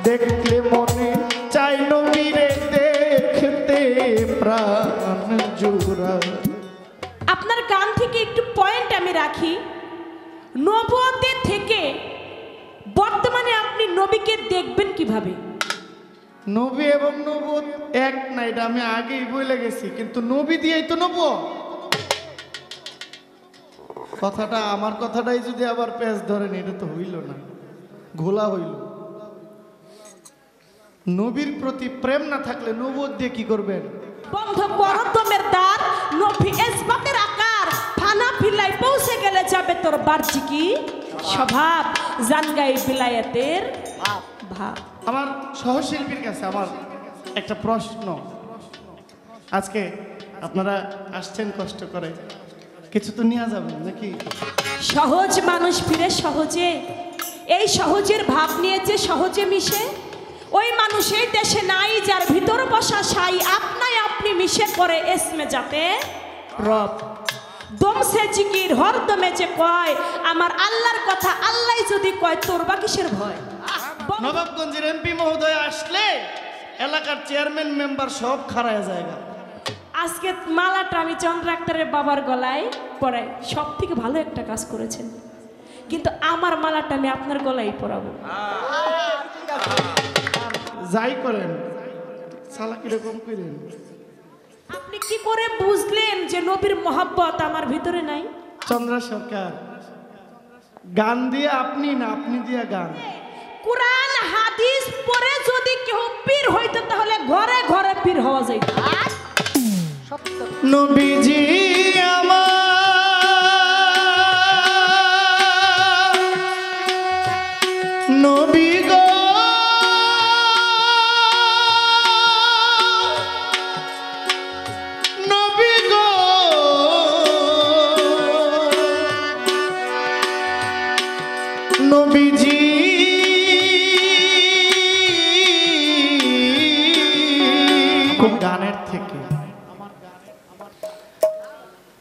দেখলে মনে চাই নবীরে দেখতে প্রাণ জুড়ায়। আপনার গান থেকে একটু পয়েন্ট আমি রাখি, নবুয়তের থেকে বর্তমানে আপনি নবীকে দেখবেন কিভাবে? নবী এবং নবুয়ত এক না, এটা আমি আগেই বলে গেছি, কিন্তু নবী দিয়েই তো নবুয়ত। কথাটা আমার কথাটাই যদি আবার পেঁচ ধরেন, এটা তো হইল না, ঘোলা হইল। নবীর প্রতি প্রেম না থাকলে নবুয়ত দিয়ে কি করবেন? বন্ধ করো দমের দ্বার, নবী এসবাতের আকার, ফানা ফিলাই পৌঁছে গেলে যাবে তোর বার্জিকি স্বভাব, জানগাই বিলায়াতের ভাব। আমার সহশিল্পীর কাছে আমার একটা প্রশ্ন, আজকে আপনারা আসছেন কষ্ট করে, কিছু তো নিয়ে যাবেন নাকি? সহজ মানুষ ফিরে সহজে, এই সহজের ভাব নিয়ে যে সহজে মিশে, ওই মানুষ এই দেশে নাই যার ভিতর বসা সাই আপনায় আপনি মিশে করে এসমে যাতে রব। দমসে জিকির হরদমে যে কয় আমার আল্লাহর কথা, আল্লাহ যদি কয় তোর বা কিসের ভয়? নবাবগঞ্জের এমপি মহোদয় আসলে এলাকার চেয়ারম্যান মেম্বার সব খাড়ায় জায়গা। আজকে মালাটা আমি চন্দ্র আক্তারের বাবার গলায় পরাই, সব থেকে ভালো একটা কাজ করেছেন, কিন্তু আমার মালাটা আমি আপনার গলায় পরাবো। যাই করেন সালা কিরকম করেন? আপনি কি করে বুঝলেন যে নবীর মহব্বত আমার ভিতরে নাই? চন্দ্র সরকার, গান দিয়ে আপনি না, আপনি দিয়া গান। কুরআন হাদিস পড়ে যদি কেউ পীর হইতো তাহলে ঘরে ঘরে পীর হওয়া যাইত। নবীজি আমার নবী গো, নবী গো, নবীজি গানের থেকে।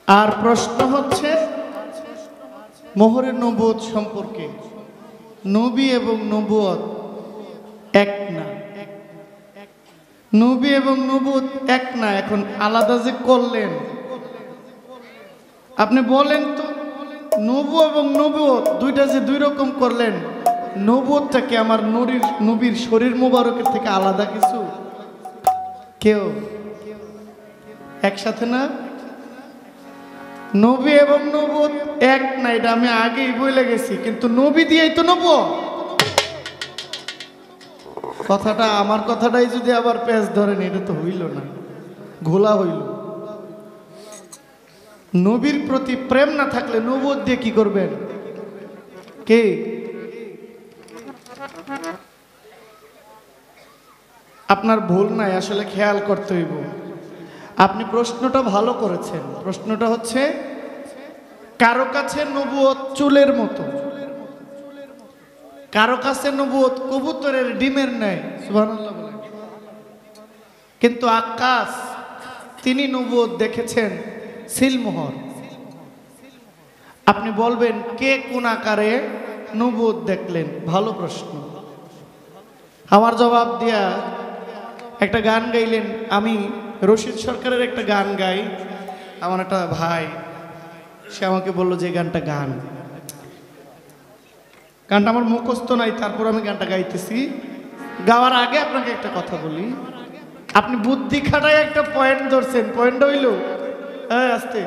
আর প্রশ্ন হচ্ছে মোহরে নবুয়ত সম্পর্কে, নবী এবং নবুয়ত এক না, নবী এবং নবুয়ত এক না, এখন আলাদা যে করলেন আপনি বলেন তো, নবু এবং নবুয়ত দুইটা যে দুই রকম করলেন, নবুয়তটা কি আমার নবীর শরীর মোবারকের থেকে আলাদা কিছু? কেউ একসাথে না। নবী এবং নবুয়ত এক না, এটা আমি আগেই বলে গেছি, কিন্তু নবী দিয়েই তো নবুয়ত। কথাটা আমার কথাটাই যদি আবার পেঁচ ধরেন, এটা তো হইল না, ঘোলা হইল। নবীর প্রতি প্রেম না থাকলে নবুয়ত দিয়ে কি করবেন? কে? আপনার ভুল নাই, আসলে খেয়াল করতে হইব। আপনি প্রশ্নটা ভালো করেছেন। প্রশ্নটা হচ্ছে কারো কাছে নবুয়ত চুলের মতো, কারো কাছে নবুয়ত কবুতরের ডিমের ন্যায়, সুবহানাল্লাহ বলেন। কিন্তু আকাশ তিনি নবুয়ত দেখেছেন সিলমোহর। আপনি বলবেন কে কোন আকারে নবুয়ত দেখলেন? ভালো প্রশ্ন। আমার জবাব দিয়া একটা গান গাইলেন। আমি রশিদ সরকারের একটা গান গাই, আমার একটা ভাই সে আমাকে বললো যে গানটা গানটা আমার মুখস্থ নাই, তারপর আমি গানটা গাইতেছি। গাওয়ার আগে আপনাকে একটা কথা বলি, আপনি বুদ্ধি খাটায় একটা পয়েন্ট ধরছেন। পয়েন্ট হইল আস্তে,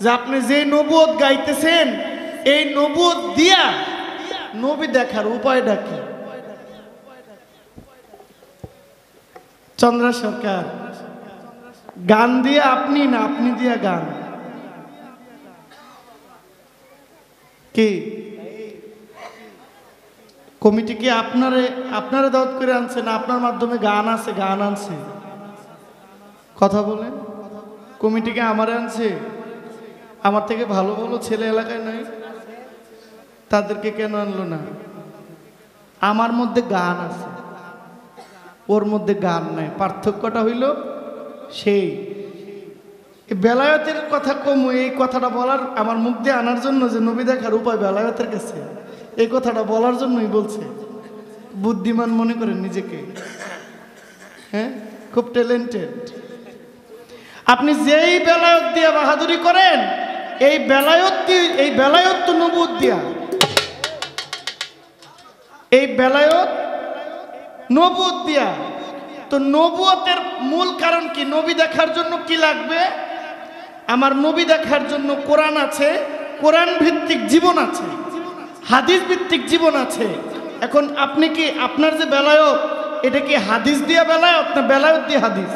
যে আপনি যে নবুয়ত গাইতেছেন, এই নবুয়ত দিয়া নবী দেখার উপায়টা কি? চন্দ্র সরকার, গান দিয়ে আপনি না, আপনি দিয়া গান। কি কমিটি কি আপনারা দাওয়াত করে আনছে না আপনার মাধ্যমে গান আছে, গান আনছে? কথা বলেন। কমিটিকে আমারে আনছে? আমার থেকে ভালো ভালো ছেলে এলাকায় নাই, তাদেরকে কেন আনলো না? আমার মধ্যে গান আছে, ওর মধ্যে গান নাই। পার্থক্যটা হইল সেই বেলায়েতের কথা কম, এই কথাটা বলার আমার মুখ দিয়ে আনার জন্য যে নবী দেখার উপায় বেলায়েতের কাছে, এই কথাটা বলার জন্যই বলছে। বুদ্ধিমান মনে করেন নিজেকে? হ্যাঁ, খুব ট্যালেন্টেড। আপনি যেই বেলায়ত দিয়া বাহাদুরি করেন, এই বেলায়ত তো নবুয়ত দিয়া, এই বেলায়ত নবুয়ত দিয়া। তো নবুয়তের মূল কারণ কি? নবী দেখার জন্য কি লাগবে? আমার নবী দেখার জন্য কোরআন আছে, কোরআন ভিত্তিক জীবন আছে, হাদিস ভিত্তিক জীবন আছে। এখন আপনি কি, আপনার যে বেলায়ত, এটা কি হাদিস দিয়া বেলায়ত না বেলায়ত দিয়ে হাদিস?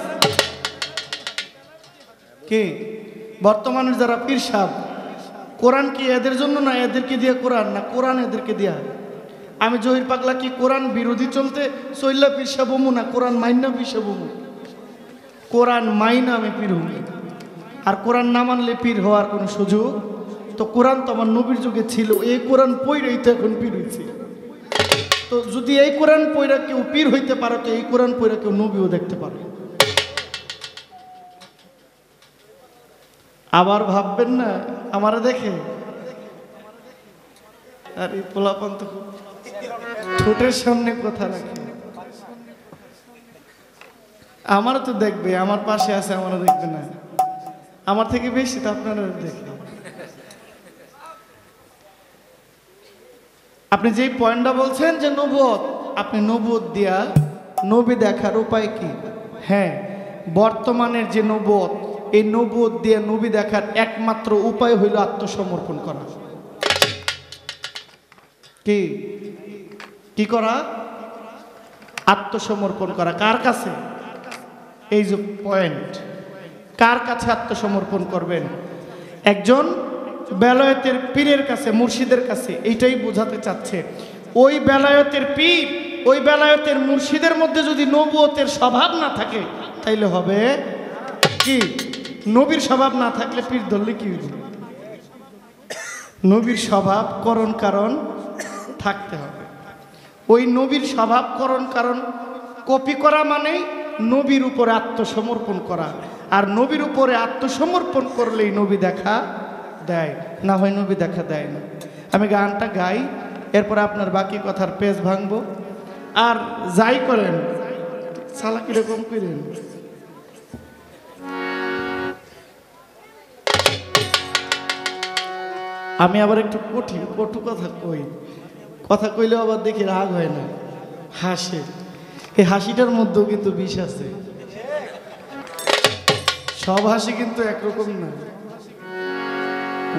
কি বর্তমানের যারা পীর সাহেব, কোরআন কি এদের জন্য না এদেরকে দিয়ে কোরআন, না কোরআন এদেরকে দিয়া? আমি জহির পাগলা কি কোরআন বিরোধী চললা পীর সাহেব হমু, না কোরআন মাইনা পীর সাহেব হমু? কোরআন মাইনা আমি পীর হমু। আর কোরআন না মানলে পীর হওয়ার কোনো সুযোগ? তো কোরআন তো আমার নবীর যুগে ছিল, এই কোরআন পইরাই তো এখন পীর হয়েছে। তো যদি এই কোরআন পইরা কেউ পীর হইতে পারে, তো এই কোরআন পইরা কেউ নবীও দেখতে পারে। আবার ভাববেন না আমারা দেখে, আর এই পোলাপান তো ঠোঁটের সামনে কথা রাখে। আমারও তো দেখবে, আমার পাশে আছে, আমারও দেখবে না? আমার থেকে বেশি তো আপনারা দেখে। আপনি যেই পয়েন্টটা বলছেন যে নবুয়ত, আপনি নবুয়ত দিয়া নবী দেখার উপায় কি? হ্যাঁ, বর্তমানের যে নবুয়ত, এই নবুয়ত দিয়ে নবী দেখার একমাত্র উপায় হইল আত্মসমর্পণ করা। কি কি করা? আত্মসমর্পণ করা। কার কাছে? এই যে পয়েন্ট, কার কাছে আত্মসমর্পণ করবেন? একজন বেলায়েতের পীরের কাছে, মুর্শিদের কাছে। এইটাই বোঝাতে চাচ্ছে। ওই বেলায়েতের পীর, ওই বেলায়েতের মুর্শিদের মধ্যে যদি নবুয়তের স্বভাব না থাকে, তাইলে হবে কি? নবীর স্বভাব না থাকলে পীর ধরলে কি হইবে? নবীর স্বভাব করণ কারণ থাকতে হবে। ওই নবীর স্বভাব করণ কারণ কপি করা মানেই নবীর উপরে আত্মসমর্পণ করা। আর নবীর উপরে আত্মসমর্পণ করলেই নবী দেখা দেয়, না হয় নবী দেখা দেয় না। আমি গানটা গাই, এরপরে আপনার বাকি কথার পেজ ভাঙবো। আর যাই করেন, সালা কিরকম করেন, আমি আবার একটু কটু কথা কই, কথা কইলেও আবার দেখি রাগ হয় না, হাসে। এই হাসিটার মধ্যেও কিন্তু বিষ আছে। সব হাসি কিন্তু একরকম না,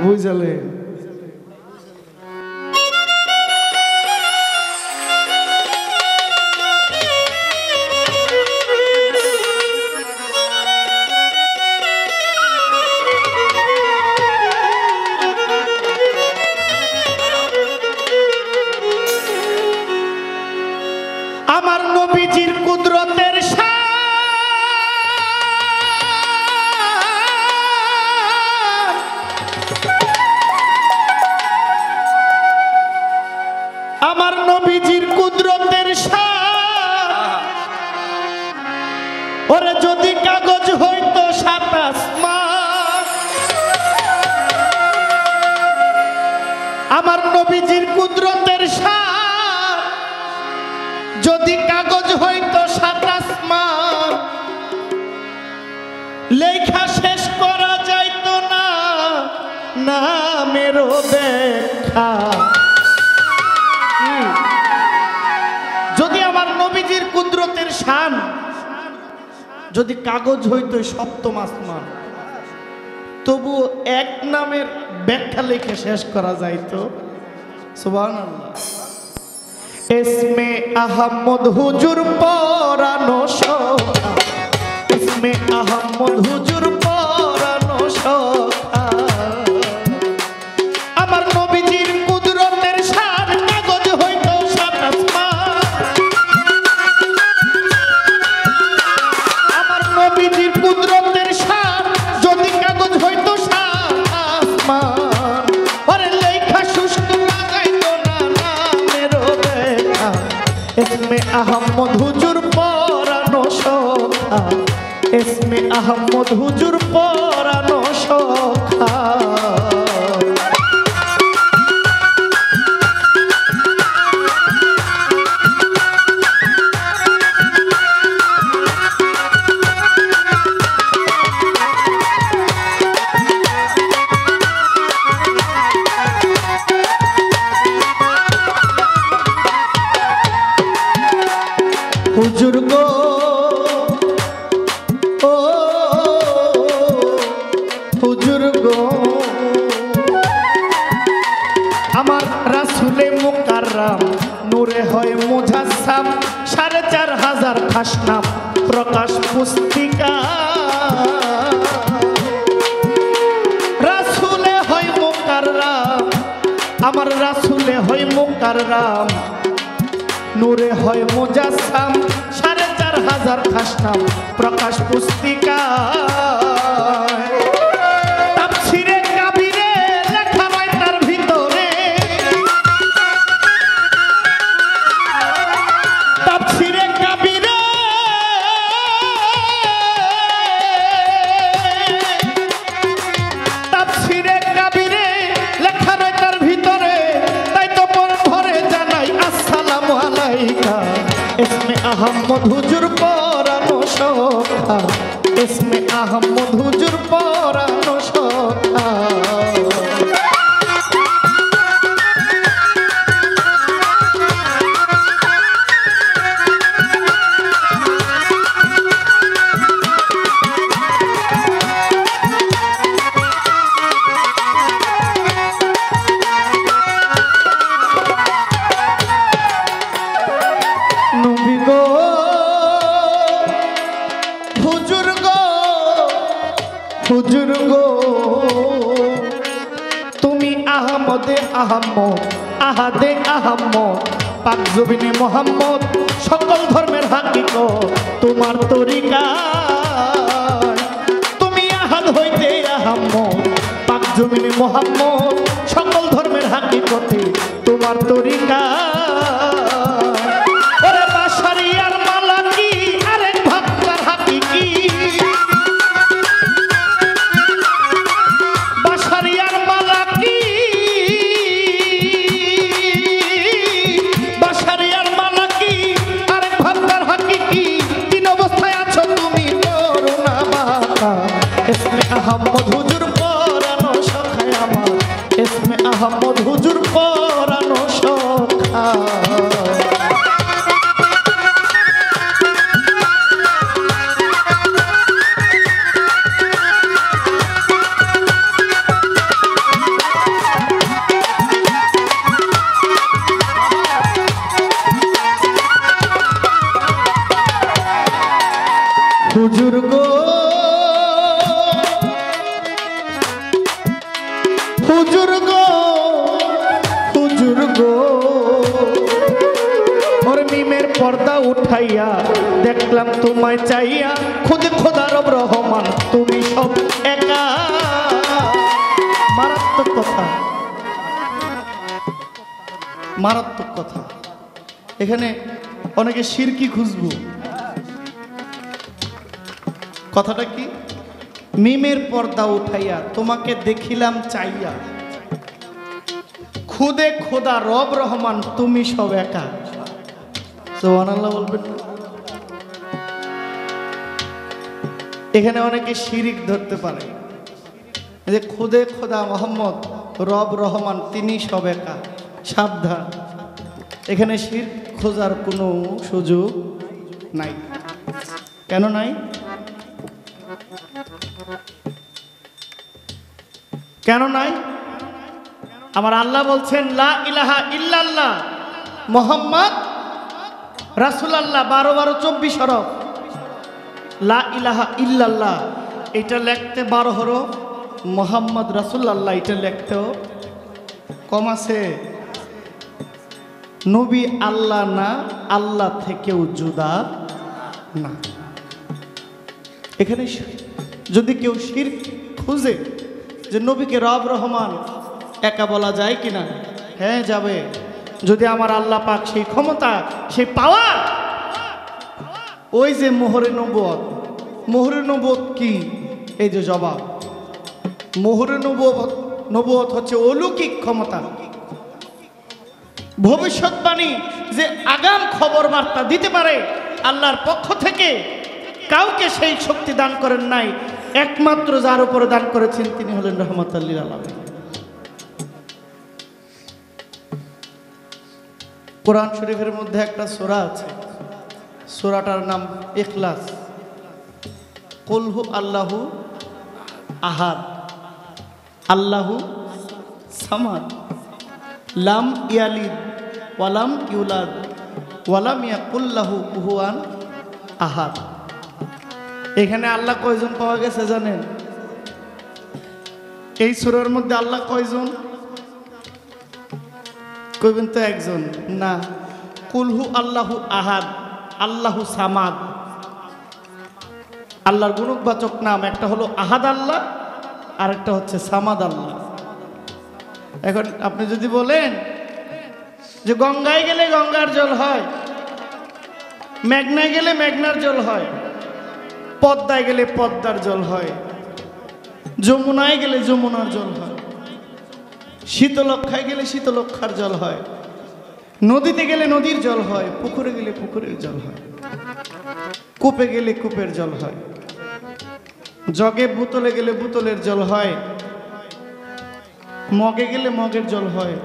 বুঝলে? আমার নবীজির কুদরতের আমার নবীজির কুদরতের ওরে যদি কাগজ হইতো সাত আসমান, আমার নবীজির কুদরতের যদি কাগজ হইতো সাত আসমান, লেখা শেষ করা যাইতো না নামেরও ব্যাখ্যা। যদি আমার নবীজির কুদরতের শান যদি কাগজ হইতো সপ্তম আসমান, তবু এক নামের ব্যাখ্যা লিখে শেষ করা যাইতো। সুবহানাল্লাহ। ইসমে আহমদ হুজুর পরানো শোভা, ইসমে আহমদ হুজুর পরানো শোভা। আমার নবীজির কুদরতের শান কাগজ হইতো সাত আসমান, আমার নবীজির কুদরতের শান যদি কাগজ হইতো সাত আসমান, ওরে লেখা শুষ্ক লাগাইতো না নামেরও ব্যাখ্যা। ইসমে আহমদ হুজুর পরানো শোভা, ইসমে আহমদ হুজুর পরানো শোভা। হুজুর গো ও হুজুর গো আমার রাসূলে মুকাররম নূরে হয় মুজাসসাম ৪৫০০ খাসনাম প্রকাশ পুস্তিকা রাসূলে হয় মুকাররম আমার রাসূলে হয় মুকাররম নূরে হয় মুজাসসাম ৪৫০০ খাসনাম প্রকাশ পুস্তিকা তাফসীরে কাবীরে লেখা হয় তার ভিতরে তাফসীরে কাবীরে তাফসীরে কাবীরে লেখা হয় তার ভিতরে তাই তো পর ভরে জানাই আসসালামু আলাইকা ইসমে আহমদ হুজুর পরানো সখা ইসমে আহমদ হুজুর পরানো সখা নবী গো হুজুর গো হুজুর গো তুমি আহমদে আহম্মদ আহাদে আহম্মদ পাক জবিনে মোহাম্মদ সকল ধর্মের হাকিকত তোমার তরিকা তুমি আহাদ হইতে আহম্মদ পাক জবিনে মোহাম্মদ সকল ধর্মের হাকিকতে তোমার তরিকা আহমদ হুজুর পরানো সখায় আমার ইসমে আহমদ হুজুর পরানো সখা হুজুর গো হুজুর গো হুজুর গো ওর মিমের পর্দা উঠাইয়া দেখলাম তোমায় চাইয়া খুদ খোদা রব রহমান তুমি সব একা মারাত্মক কথা মারাত্মক কথা এখানে অনেকে শিরকি খুঁজবো কথাটা কি মিমের পর্দা উঠাইয়া তোমাকে দেখিলাম চাইয়া খুদে খোদা রব রহমান তুমি সব একা সুবহানাল্লাহ বলবেন এখানে অনেকে শিরিক ধরতে পারে যে খুদে খোদা মোহাম্মদ রব রহমান তিনি সব একা সাবধান এখানে শিরক খোঁজার কোনো সুযোগ নাই কেন নাই কেন নাই আমার আল্লাহ বলছেন লা ইলাহা ইল্লাল্লাহ মুহাম্মদ রাসূলুল্লাহ 12 হরফ লা ইলাহা ইল্লাল্লাহ এটা লিখতে 12 হরফ মুহাম্মদ রাসূলুল্লাহ এটা লিখতেও কম আছে নবী আল্লাহ না আল্লাহ থেকেও জুদা না এখানে যদি কেউ শিরক খুঁজে যে নবীকে রব রহমান একা বলা যায় কিনা হ্যাঁ যাবে যদি আমার আল্লাহ পাক সেই ক্ষমতা সেই পাওয়ার ওই যে মোহরে নবুয়ত কি এই যে জবাব মোহরে নবুয়ত হচ্ছে অলৌকিক ক্ষমতা ভবিষ্যৎবাণী যে আগাম খবর বার্তা দিতে পারে আল্লাহর পক্ষ থেকে কাউকে সেই শক্তি দান করেন নাই একমাত্র যার উপরে দান করেছেন তিনি হলেন রহমতুল লিল আলামিন কোরআন শরীফের মধ্যে একটা সূরা আছে সূরাটার নাম ইখলাস। কুল হু আল্লাহু আহাদ, আল্লাহু সামাদ, লাম ইয়ালিদ ওয়ালাম ইউলাদ ওয়ালাম ইয়াকুল লাহু কুফুয়ান আহাদ। এখানে আল্লাহ কয়জন পাওয়া গেছে জানেন? এই সূরার মধ্যে আল্লাহ কয়জন? কইবেন তো একজন না। কুলহু আল্লাহু আহাদ, আল্লাহু সামাদ। আল্লাহর গুণবাচক নাম একটা হলো আহাদ আল্লাহ, আর একটা হচ্ছে সামাদ আল্লাহ। এখন আপনি যদি বলেন যে গঙ্গায় গেলে গঙ্গার জল হয়, মেঘনায় গেলে মেঘনার জল হয়, পদ্মায় গেলে পদ্মার জল হয়, যমুনায় গেলে যমুনার জল হয়, শীতলক্ষায় গেলে শীতলক্ষার জল হয়, নদীতে গেলে নদীর জল হয়, পুকুরে গেলে পুকুরের জল হয়, কূপে গেলে কূপের জল হয়, জগে বোতলে গেলে বোতলের জল হয়, মগে গেলে মগের জল হয়।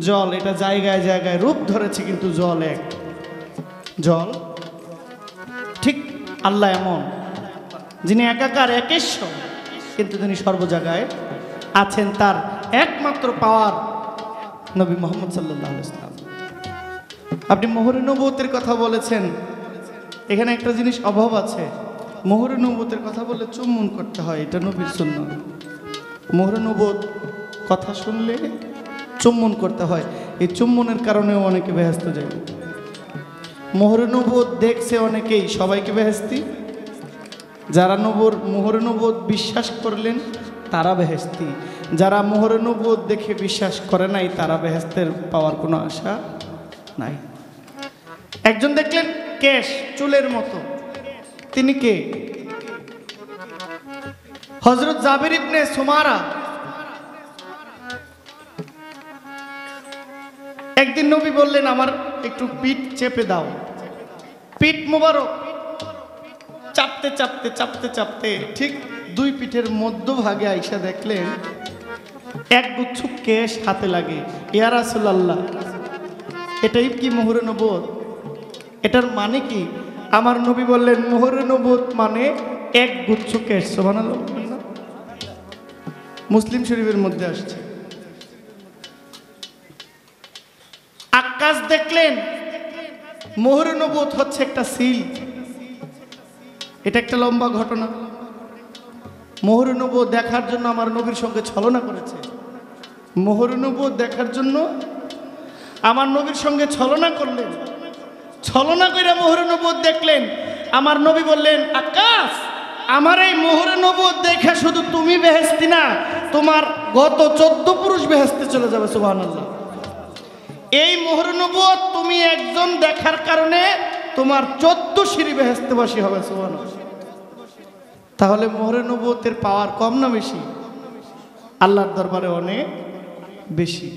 জল এটা জায়গায় জায়গায় রূপ ধরেছে, কিন্তু জল এক। জল ঠিক আল্লাহ এমন যিনি একাকার একেশ্বর, কিন্তু তিনি সর্ব জায়গায় আছেন। তার একমাত্র পাওয়ার নবী মুহাম্মদ সাল্লাল্লাহু আলাইহি ওয়াসাল্লাম। আপনি মোহরে নবুয়তের কথা বলেছেন, এখানে একটা জিনিস অভাব আছে। মোহরে নবুয়তের কথা বললে চুম্বন করতে হয়, এটা নবীর সুন্নাত। মোহরে নবুয়ত কথা শুনলে চুম্বন করতে হয়, এই চুম্বনের কারণেও অনেকে বেহেশত যায়। মোহরে নবুয়ত দেখছে অনেকেই, সবাইকে বেহেশতি? যারা মোহরে নবুয়ত বিশ্বাস করলেন তারা বেহেশতি, যারা মোহরে নবুয়ত দেখে বিশ্বাস করে নাই তারা বেহেশতের পাওয়ার কোনো আশা নাই। একজন দেখলেন কেশ চুলের মতো, তিনি কে? হযরত জাবির ইবনে সুমারা। একদিন নবী বললেন, আমার একটু পিঠ চেপে দাও। পিঠ মোবারক চাপতে চাপতে চাপতে চাপতে ঠিক দুই পিঠের মধ্যভাগে আইসা দেখলেন এক গুচ্ছ কেশ হাতে লাগে। ইয়া রাসূলুল্লাহ, এটাই কি মোহরে নবুয়ত? এটার মানে কি? আমার নবী বললেন, মোহরে নবুয়ত মানে এক গুচ্ছ কেশ। সুবহানাল্লাহ। মুসলিম শরীফের মধ্যে আসছে। আকাশ দেখলেন, মোহরে নবুয়ত হচ্ছে একটা সিল। এটা একটা লম্বা ঘটনা। মোহরে নবুয়ত দেখার জন্য আমার নবীর সঙ্গে ছলনা করেছে। মোহরে নবুয়ত দেখার জন্য আমার নবীর সঙ্গে ছলনা করলেন। ছলনা করে মোহরে নবুয়ত দেখলেন। আমার নবী বললেন, আকাশ, আমার এই মোহরে নবুয়ত দেখে শুধু তুমি বেহেশতি না, তোমার গত 14 পুরুষ বেহেশতে চলে যাবে। সুবহানাল্লাহ। এই মোহরে নবুয়ত তুমি একজন দেখার কারণে তোমার 14 সিঁড়ি বেহেশতবাসী হবে। সুবহানাল্লাহ। তাহলে মোহরে নবুয়তের পাওয়ার কম না বেশি? আল্লাহর দরবারে অনেক বেশি।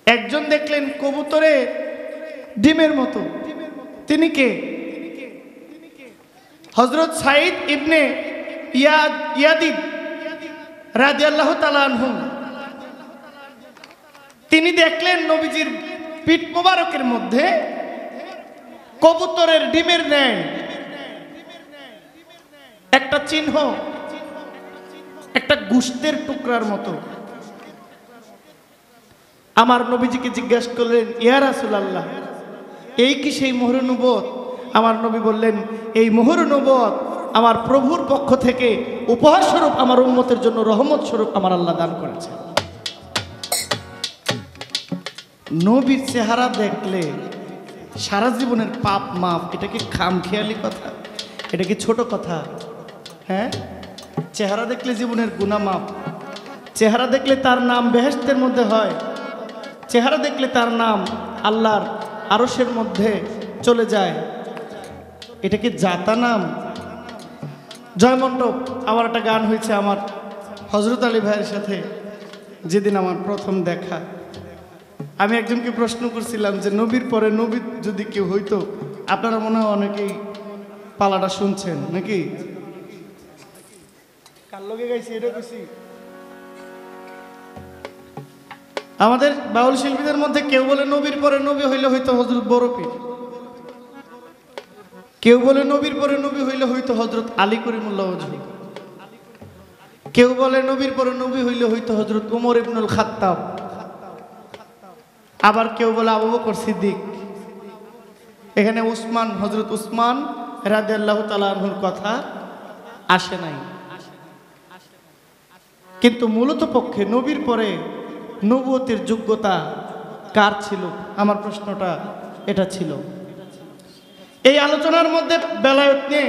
একজন দেখলেন কবুতরে ডিমের মতো, তিনি কে? হযরত সাঈদ ইবনে ইয়াদিব রাদিয়াল্লাহু তাআলা আনহু। তিনি দেখলেন নবীজির পিঠ মোবারকের মধ্যে কবুতরের ডিমের ন্যায় একটা চিহ্ন, একটা গোশতের টুকরার মতো। আমার নবীজিকে জিজ্ঞাসা করলেন, ইয়া রাসূলুল্লাহ, এই কি সেই মোহরে নবুয়ত? আমার নবী বললেন, এই মোহরে নবুয়ত আমার প্রভুর পক্ষ থেকে উপহার স্বরূপ আমার উম্মতের জন্য রহমত স্বরূপ আমার আল্লাহ দান করেছে। নবীর চেহারা দেখলে সারা জীবনের পাপ মাফ। এটা কি খামখেয়ালি কথা? এটা কি ছোট কথা? হ্যাঁ, চেহারা দেখলে জীবনের গুনাহ মাফ। চেহারা দেখলে তার নাম বেহেশতের মধ্যে হয়। চেহারা দেখলে তার নাম আল্লাহর আরশের মধ্যে চলে যায়। এটা কি জাতা নাম? জয়মণ্ডপ আমার একটা গান হয়েছে আমার হযরত আলী ভাইয়ের সাথে, যেদিন আমার প্রথম দেখা। আমি একজনকে প্রশ্ন করছিলাম যে নবীর পরে নবী যদি কেউ হইতো, আপনারা মনে হয় অনেকেই পালাটা শুনছেন নাকি? কার লগে গাইছি এটা কইছি? আমাদের বাউল শিল্পীদের মধ্যে কেউ বলে নবীর পরে নবী হইলে হয়তো হযরত বড় পীর। কেউ বলে নবীর পরে নবী হইলে হইতো হযরত আলী করিমুল্লাহ ওজহি, কেউ বলে নবীর পরে নবী হইলে হইতো হযরত ওমর ইবনুল খাত্তাব, আবার কেউ বলে আবু বকর সিদ্দিক। এখানে উসমান, হযরত উসমান রাদিয়াল্লাহু তাআলা আনহুর কথা আসে নাই। কিন্তু মূলত পক্ষে নবীর পরে নবুয়তের যোগ্যতা কার ছিল? আমার প্রশ্নটা এটা ছিল। এই আলোচনার মধ্যে বেলায়েত নিয়ে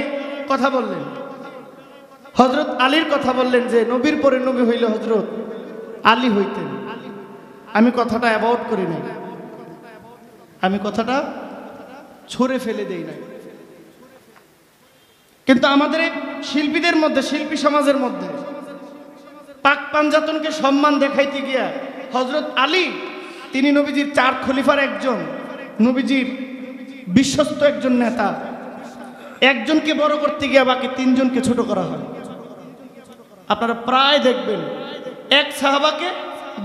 কথা বললেন, হযরত আলীর কথা বললেন যে নবীর পরে নবী হইলে হযরত আলী হইতেন। আমি কথাটা অ্যাভয়েড করি নাই, আমি কথাটা ছুঁড়ে ফেলে দেই নাই। কিন্তু আমাদের এই শিল্পীদের মধ্যে, শিল্পী সমাজের মধ্যে পাক পাঞ্জাতনকে সম্মান দেখাইতে গিয়া হযরত আলী, তিনি নবীজির 4 খলিফার একজন, নবীজির বিশ্বস্ত একজন নেতা, একজনকে বড় করতে গিয়া বাকি 3 জনকে ছোট করা হয়। আপনারা প্রায় দেখবেন এক সাহাবাকে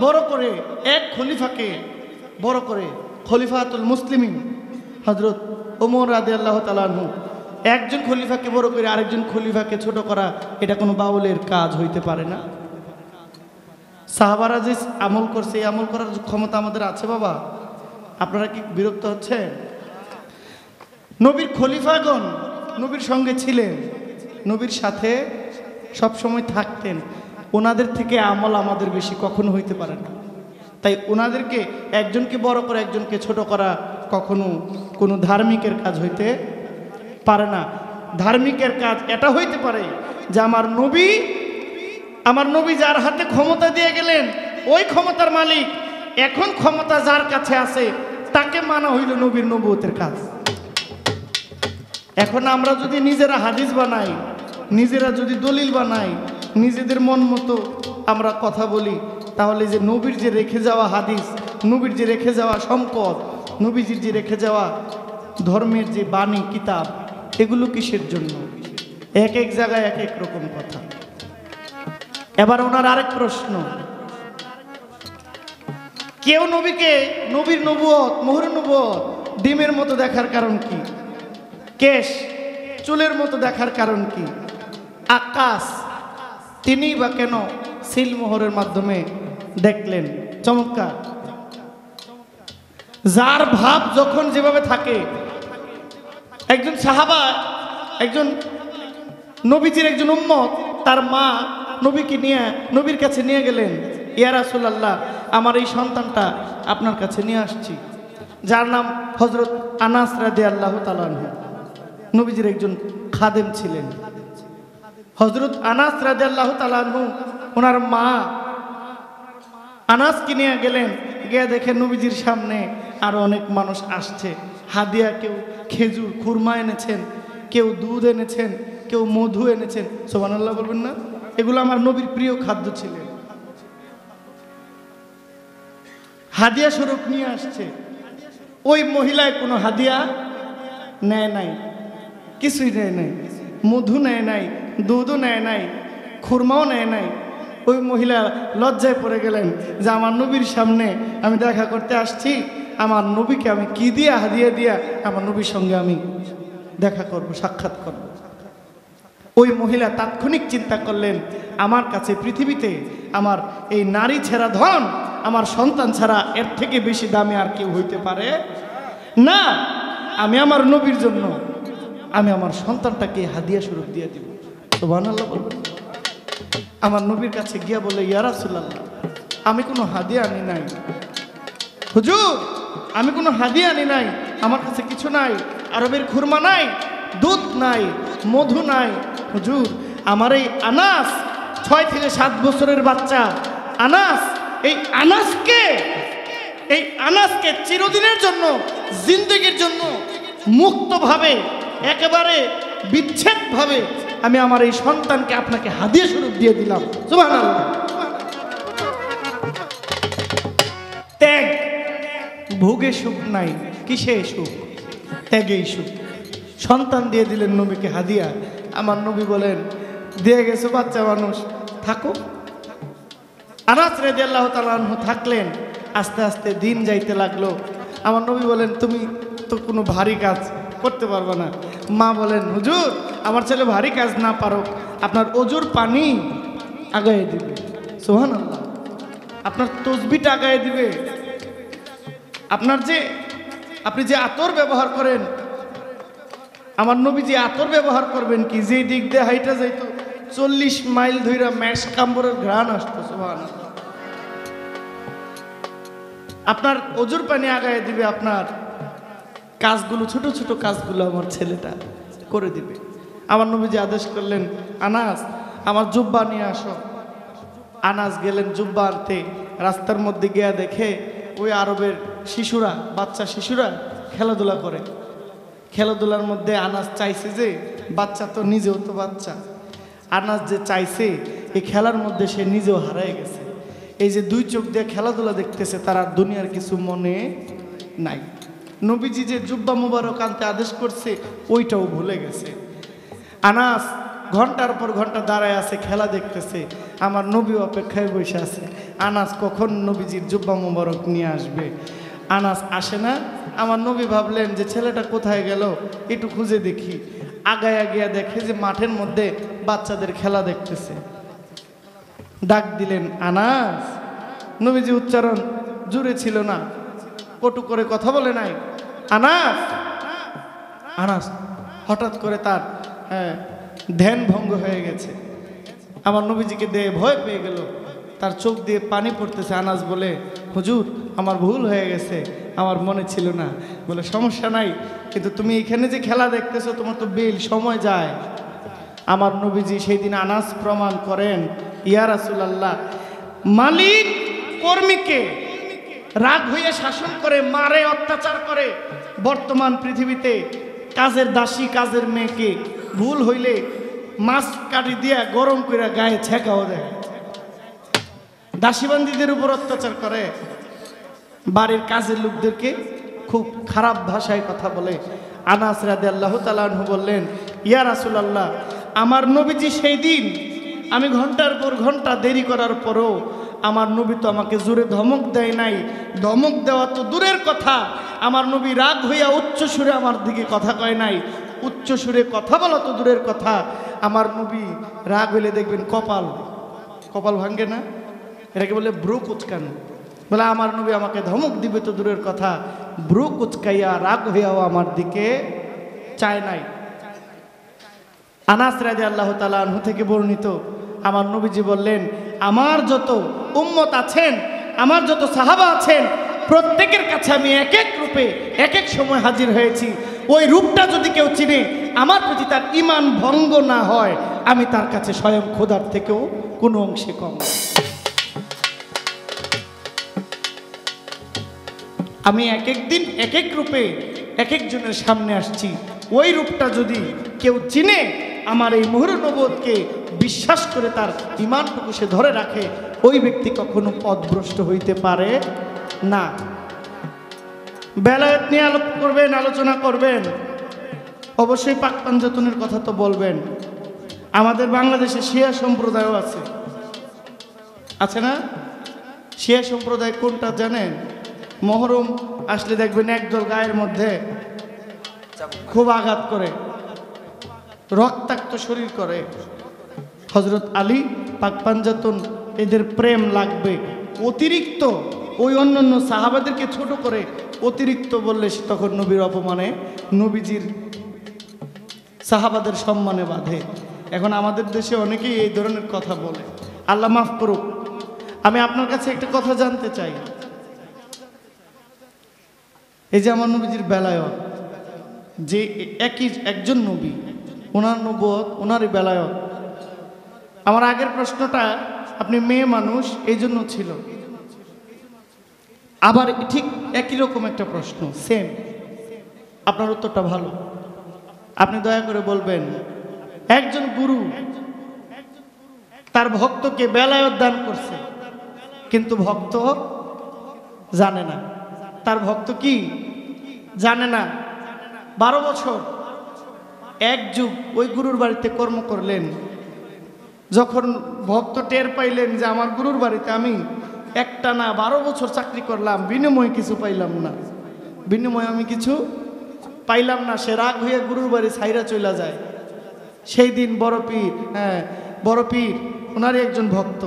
বড় করে, এক খলিফাকে বড় করে, খলিফাতুল মুসলিমিন হযরত ওমর রাদিয়াল্লাহু তাআলা আনহু, একজন খলিফাকে বড় করে আরেকজন খলিফাকে ছোট করা, এটা কোনো বাউলের কাজ হইতে পারে না। সাহাবারা যে আমল করছে, এই আমল করার ক্ষমতা আমাদের আছে বাবা? আপনারা কি বিরক্ত হচ্ছেন? নবীর খলিফাগণ নবীর সঙ্গে ছিলেন, নবীর সাথে সব সময় থাকতেন, ওনাদের থেকে আমল আমাদের বেশি কখনো হইতে পারে না। তাই ওনাদেরকে, একজনকে বড় করে একজনকে ছোট করা কখনো কোনো ধার্মিকের কাজ হইতে পারে না। ধার্মিকের কাজ এটা হইতে পারে যে আমার নবী যার হাতে ক্ষমতা দিয়ে গেলেন, ওই ক্ষমতার মালিক এখন ক্ষমতা যার কাছে আছে তাকে মানা হইল নবীর নবুয়তের কাজ। এখন আমরা যদি নিজেরা হাদিস বানাই, নিজেরা যদি দলিল বানাই, নিজেদের মন মতো আমরা কথা বলি, তাহলে যে নবীর যে রেখে যাওয়া হাদিস, নবীর যে রেখে যাওয়া সম্পদ, নবীজির যে রেখে যাওয়া ধর্মের যে বাণী কিতাব, এগুলো কিসের জন্য? এক এক জায়গায় এক এক রকম কথা। এবার ওনার আরেক প্রশ্ন, কেউ নবীকে, নবীর নবুয়ত, মোহর নবুয়ত ডিমের মতো দেখার কারণ কি? কেশ চুলের মতো দেখার কারণ কি? আকাশ তিনি বা কেন সিলমোহরের মাধ্যমে দেখলেন? চমৎকার। যার ভাব যখন যেভাবে থাকে, একজন সাহাবা, একজন নবীজির একজন উম্মত, তার মা নবীকে নিয়ে নবীর কাছে নিয়ে গেলেন, ইয়া রাসূলুল্লাহ, আমার এই সন্তানটা আপনার কাছে নিয়ে আসছি, যার নাম হযরত আনাস রাদিয়াল্লাহু তাআলা আনহু, নবীজির একজন খাদেম ছিলেন। হযরত আনাস রাদিয়াল্লাহু তাআলা আনহু, ওনার মা আনাসকে নিয়ে গেলেন, গিয়ে দেখেন নবীজির সামনে আরো অনেক মানুষ আসছে, হাদিয়া, কেউ খেজুর খুরমা এনেছেন, কেউ দুধ এনেছেন, কেউ মধু এনেছেন। সুবহানাল্লাহ বলবেন না? এগুলো আমার নবীর প্রিয় খাদ্য ছিলেন। হাদিয়া স্বরূপ নিয়ে আসছে। ওই মহিলায় কোনো হাদিয়া নেয় নাই, কিছুই নেয় নাই, মধু নেয় নাই, দুধও নেয় নাই, খুরমাও নেয় নাই। ওই মহিলা লজ্জায় পড়ে গেলেন যে আমার নবীর সামনে আমি দেখা করতে আসছি, আমার নবীকে আমি কি দিয়া হাদিয়া দিয়া আমার নবীর সঙ্গে আমি দেখা করব, সাক্ষাৎ করব। ওই মহিলা তাৎক্ষণিক চিন্তা করলেন, আমার কাছে পৃথিবীতে আমার এই নারী ছাড়া ধন, আমার সন্তান ছাড়া এর থেকে বেশি দামে আর কেউ হইতে পারে না। আমি আমার নবীর জন্য আমি আমার সন্তানটাকে হাদিয়া স্বরূপ দিয়ে দিব। সুবহানাল্লাহ বলবেন? আমার নবীর কাছে গিয়া বলে, ইয়া রাসূলুল্লাহ, আমি কোনো হাদিয়া আনি নাই হুজুর, আমি কোনো হাদিয়া আনি নাই, আমার কাছে কিছু নাই, আরবের খুরমা নাই, দুধ নাই, মধু নাই। হুজুর, আমার এই আনাস, 6 থেকে 7 বছরের বাচ্চা আনাস, এই আনাসকে চিরদিনের জন্য, জিন্দেগির জন্য মুক্তভাবে, একেবারে বিচ্ছেদভাবে আমি আমার এই সন্তানকে আপনাকে হাদিয়া স্বরূপ দিয়ে দিলাম। সুবহানাল্লাহ। ত্যাগ, ভোগে সুখ নাই, কিসে সুখ? ত্যাগেই সুখ। সন্তান দিয়ে দিলেন নবীকে হাদিয়া। আমার নবী বলেন, দিয়ে গেছে বাচ্চা মানুষ, থাকো। আনাস রাদিয়াল্লাহু তাআলা আনহু থাকলেন। আস্তে আস্তে দিন যাইতে লাগলো। আমার নবী বলেন, তুমি তো কোনো ভারী কাজ করতে পারবে না, মা বলেন, হুজুর আমার ছেলে ভারী কাজ না পারো, আপনার অজুর পানি আগায় দিবে। সুবহানাল্লাহ। আপনার তসবিটা আগায় দিবে। আপনি যে আতর ব্যবহার করেন, আমার নবী যে আতর ব্যবহার করবেন কি, যে দিক দিয়ে হাইটা যাইতো 40 মাইল ধইরা ম্যাশ কাম্বরের ঘ্রাণ আসতো। সুবহানাল্লাহ। আপনার অজুর পানি আগায় দিবে, আপনার কাজগুলো, ছোট ছোট কাজগুলো আমার ছেলেটা করে দিবে। আমার নবীজি আদেশ করলেন, আনাস আমার জুব্বা নিয়ে আসো। আনাস গেলেন জুব্বা আনতে। রাস্তার মধ্যে গিয়া দেখে ওই আরবের শিশুরা, বাচ্চা শিশুরা খেলাধুলা করে। খেলাধুলার মধ্যে আনাস চাইছে যে, বাচ্চা তো নিজেও তো বাচ্চা, আনাস যে চাইছে এই খেলার মধ্যে সে নিজেও হারায় গেছে। এই যে দুই চোখ দিয়ে খেলাধুলা দেখতেছে, তার আর দুনিয়ার কিছু মনে নাই। নবীজি যে জুব্বা মুবারক আনতে আদেশ করছে ওইটাও ভুলে গেছে। আনাস ঘন্টার পর ঘন্টা দাঁড়ায় আছে, খেলা দেখতেছে। আমার নবী অপেক্ষায় বসে আছে, আনাস কখন নবীজির জুব্বা মুবারক নিয়ে আসবে। আনাস আসে না। আমার নবী ভাবলেন যে ছেলেটা কোথায় গেল, একটু খুঁজে দেখি। আগায় গিয়া দেখে যে মাঠের মধ্যে বাচ্চাদের খেলা দেখতেছে। ডাক দিলেন, আনাস। নবীজি উচ্চারণ জোরে ছিল না, কটু করে কথা বলে নাই, আনাস। আনাস হঠাৎ করে তার ধ্যান ভঙ্গ হয়ে গেছে। আমার নবীজিকে দিয়ে ভয় পেয়ে গেল, তার চোখ দিয়ে পানি পড়তেছে। আনাস বলে, হুজুর আমার ভুল হয়ে গেছে, আমার মনে ছিল না। বলে, সমস্যা নাই, কিন্তু তুমি এখানে যে খেলা দেখতেছো তোমার তো বেল সময় যায়। আমার নবীজি সেই দিন আনাস প্রমাণ করেন, ইয়া রাসূলুল্লাহ, মালিক কর্মীকে রাগ হয়ে শাসন করে, মারে, অত্যাচার করে। বর্তমান পৃথিবীতে কাজের দাসী, কাজের মেয়েকে ভুল হইলে মাছ কাটি দিয়া গরম করে গায়ে ছেঁকাও দেয়। দাসীবান্দীদের উপর অত্যাচার করে, বাড়ির কাজের লোকদেরকে খুব খারাপ ভাষায় কথা বলে। আনাস রাদিয়াল্লাহু তাআলা আনহু বললেন, ইয়া রাসূলুল্লাহ, আমার নবীজি সেই দিন আমি ঘন্টার পর ঘন্টা দেরি করার পরও আমার নবী তো আমাকে জোরে ধমক দেয় নাই। ধমক দেওয়া তো দূরের কথা, আমার নবী রাগ হইয়া উচ্চ সুরে আমার দিকে কথা কয় নাই। উচ্চ সুরে কথা বলা তো দূরের কথা, আমার নবী রাগ হইলে দেখবেন কপাল ভাঙ্গে না, এটাকে বলে ব্রু কুচকানো। বলে আমার নবী আমাকে ধমক দিবে তো দূরের কথা, ব্রু কুচকাইয়া রাগ হইয়াও আমার দিকে চায় নাই। আনাস রাদিয়াল্লাহু তাআলা আনহু থেকে বর্ণিত, আমার নবীজি বললেন, আমার যত উম্মত আছেন, আমার যত সাহাবা আছেন, প্রত্যেকের কাছে আমি এক এক রূপে এক এক সময় হাজির হয়েছি। ওই রূপটা যদি কেউ চিনে, আমার প্রতি তার ঈমান ভঙ্গ না হয়, আমি তার কাছে স্বয়ং খোদার থেকেও কোনো অংশে কম। আমি এক এক দিন এক এক রূপে এক একজনের সামনে আসছি। ওই রূপটা যদি কেউ চিনে, আমার এই মুহূর্ত নবুয়তকে বিশ্বাস করে তার ঈমানটুকু সে ধরে রাখে, ওই ব্যক্তি কখনো পথভ্রষ্ট হইতে পারে না। বেলায়েত নিয়ে আলোচনা করবেন, অবশ্যই পাক পাঞ্জাতনের কথা তো বলবেন। আমাদের বাংলাদেশে শিয়া সম্প্রদায়ও আছে না? শিয়া সম্প্রদায় কোনটা জানেন? মহরম আসলে দেখবেন একদল গায়ের মধ্যে খুব আঘাত করে, রক্তাক্ত শরীর করে। হযরত আলী, পাক পাঞ্জাতন, এদের প্রেম লাগবে অতিরিক্ত। ওই অন্যান্য সাহাবাদেরকে ছোট করে অতিরিক্ত বললে তখন নবীর অপমানে, নবীজির সাহাবাদের সম্মানে বাঁধে। এখন আমাদের দেশে অনেকেই এই ধরনের কথা বলে, আল্লাহ মাফ করুক। আমি আপনার কাছে একটা কথা জানতে চাই, এই যে আমার নবীজির বেলায়ত, যে একজন নবী, ওনার নবুয়ত, ওনারই বেলায়ত। আমার আগের প্রশ্নটা আপনি মেয়ে মানুষ এই জন্য ছিল, আবার ঠিক একই রকম একটা প্রশ্ন, সেম। আপনার উত্তরটা ভালো, আপনি দয়া করে বলবেন, একজন গুরু তার ভক্তকে বেলায়ত দান করছে, কিন্তু ভক্ত জানে না। তার ভক্ত কি জানে না। 12 বছর এক যুগ ওই গুরুর বাড়িতে কর্ম করলেন। যখন ভক্ত টের পাইলেন যে আমার গুরুর বাড়িতে আমি একটা না 12 বছর চাকরি করলাম, বিনিময়ে কিছু পাইলাম না, বিনিময়ে আমি কিছু পাইলাম না, সে রাগ হয়ে গুরুর বাড়ি ছাইরা চলে যায়। সেই দিন বড় পীর, বড় পীর ওনারই একজন ভক্ত,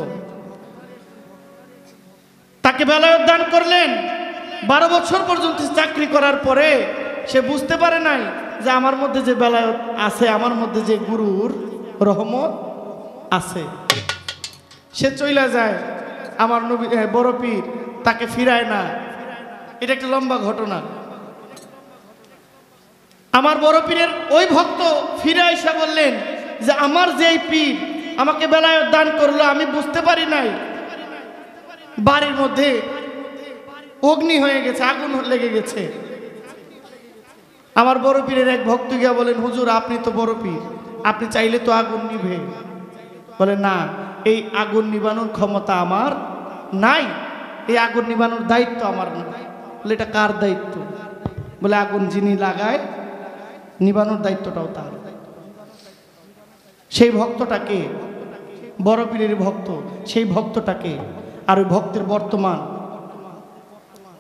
তাকে বেলায়েত দান করলেন। 12 বছর পর্যন্ত চাকরি করার পরে সে বুঝতে পারে নাই যে আমার মধ্যে যে বেলায়েত আছে, আমার মধ্যে যে গুরুর রহমত আছে। সে চইলা যায়, আমার নবী বড় পীর তাকে ফিরায় না। এটা একটা লম্বা ঘটনা। আমার বড় পীরের ওই ভক্ত ফিরে এসে বললেন যে আমার যেই পীর আমাকে বেলায়েত দান করলো, আমি বুঝতে পারি নাই বাড়ির মধ্যে অগ্নি হয়ে গেছে, আগুন লেগে গেছে। আমার বড় পীরের এক ভক্ত গিয়া বলেন, হুজুর আপনি তো বড় পীর, আপনি চাইলে তো আগুন নিভে। বলে না, এই আগুন নিবানোর ক্ষমতা আমার নাই, এই আগুন নিবানোর দায়িত্ব আমার না। বলে এটা কার দায়িত্ব? বলে আগুন যিনি লাগায় নিবানোর দায়িত্বটাও তার। সেই ভক্তটাকে, বড় পীরের ভক্ত, সেই ভক্তটাকে, আর ওই ভক্তের বর্তমান,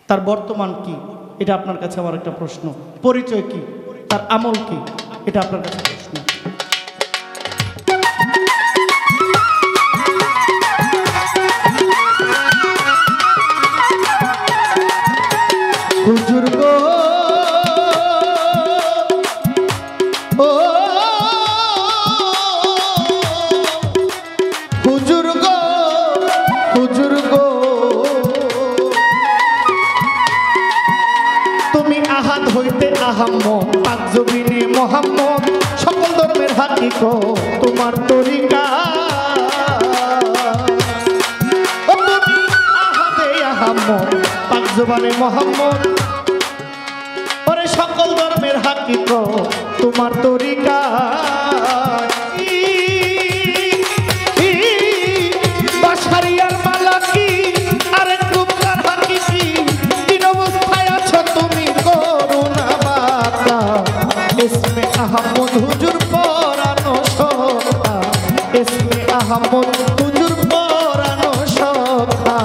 তার বর্তমান কি, এটা আপনার কাছে আমার একটা প্রশ্ন। পরিচয় কি, তার আমল কি, এটা আপনার কাছে প্রশ্ন। হুজুর গো, ও হুজুর গো, হুজুর গো, তুমি আহাদ হইতে আহাম্মদ, পাক জমিনে মোহাম্মদ, সকল ধর্মের হাকিকত তোমার তরিকা। তুমি আহাদে আহাম্মদ, পাক জবানে মোহাম্মদ, ওরে সকল ধর্মের হাকিকত তোমার তরিকা। বাসারিয়ার মালা কি আরেক রূপকার হাকিকি, তিন অবস্থায় আছো তুমি করুণা মাতা। ইসমে আহমদ হুজুর পরানো সখা, ইসমে আহমদ হুজুর পরানো সখা।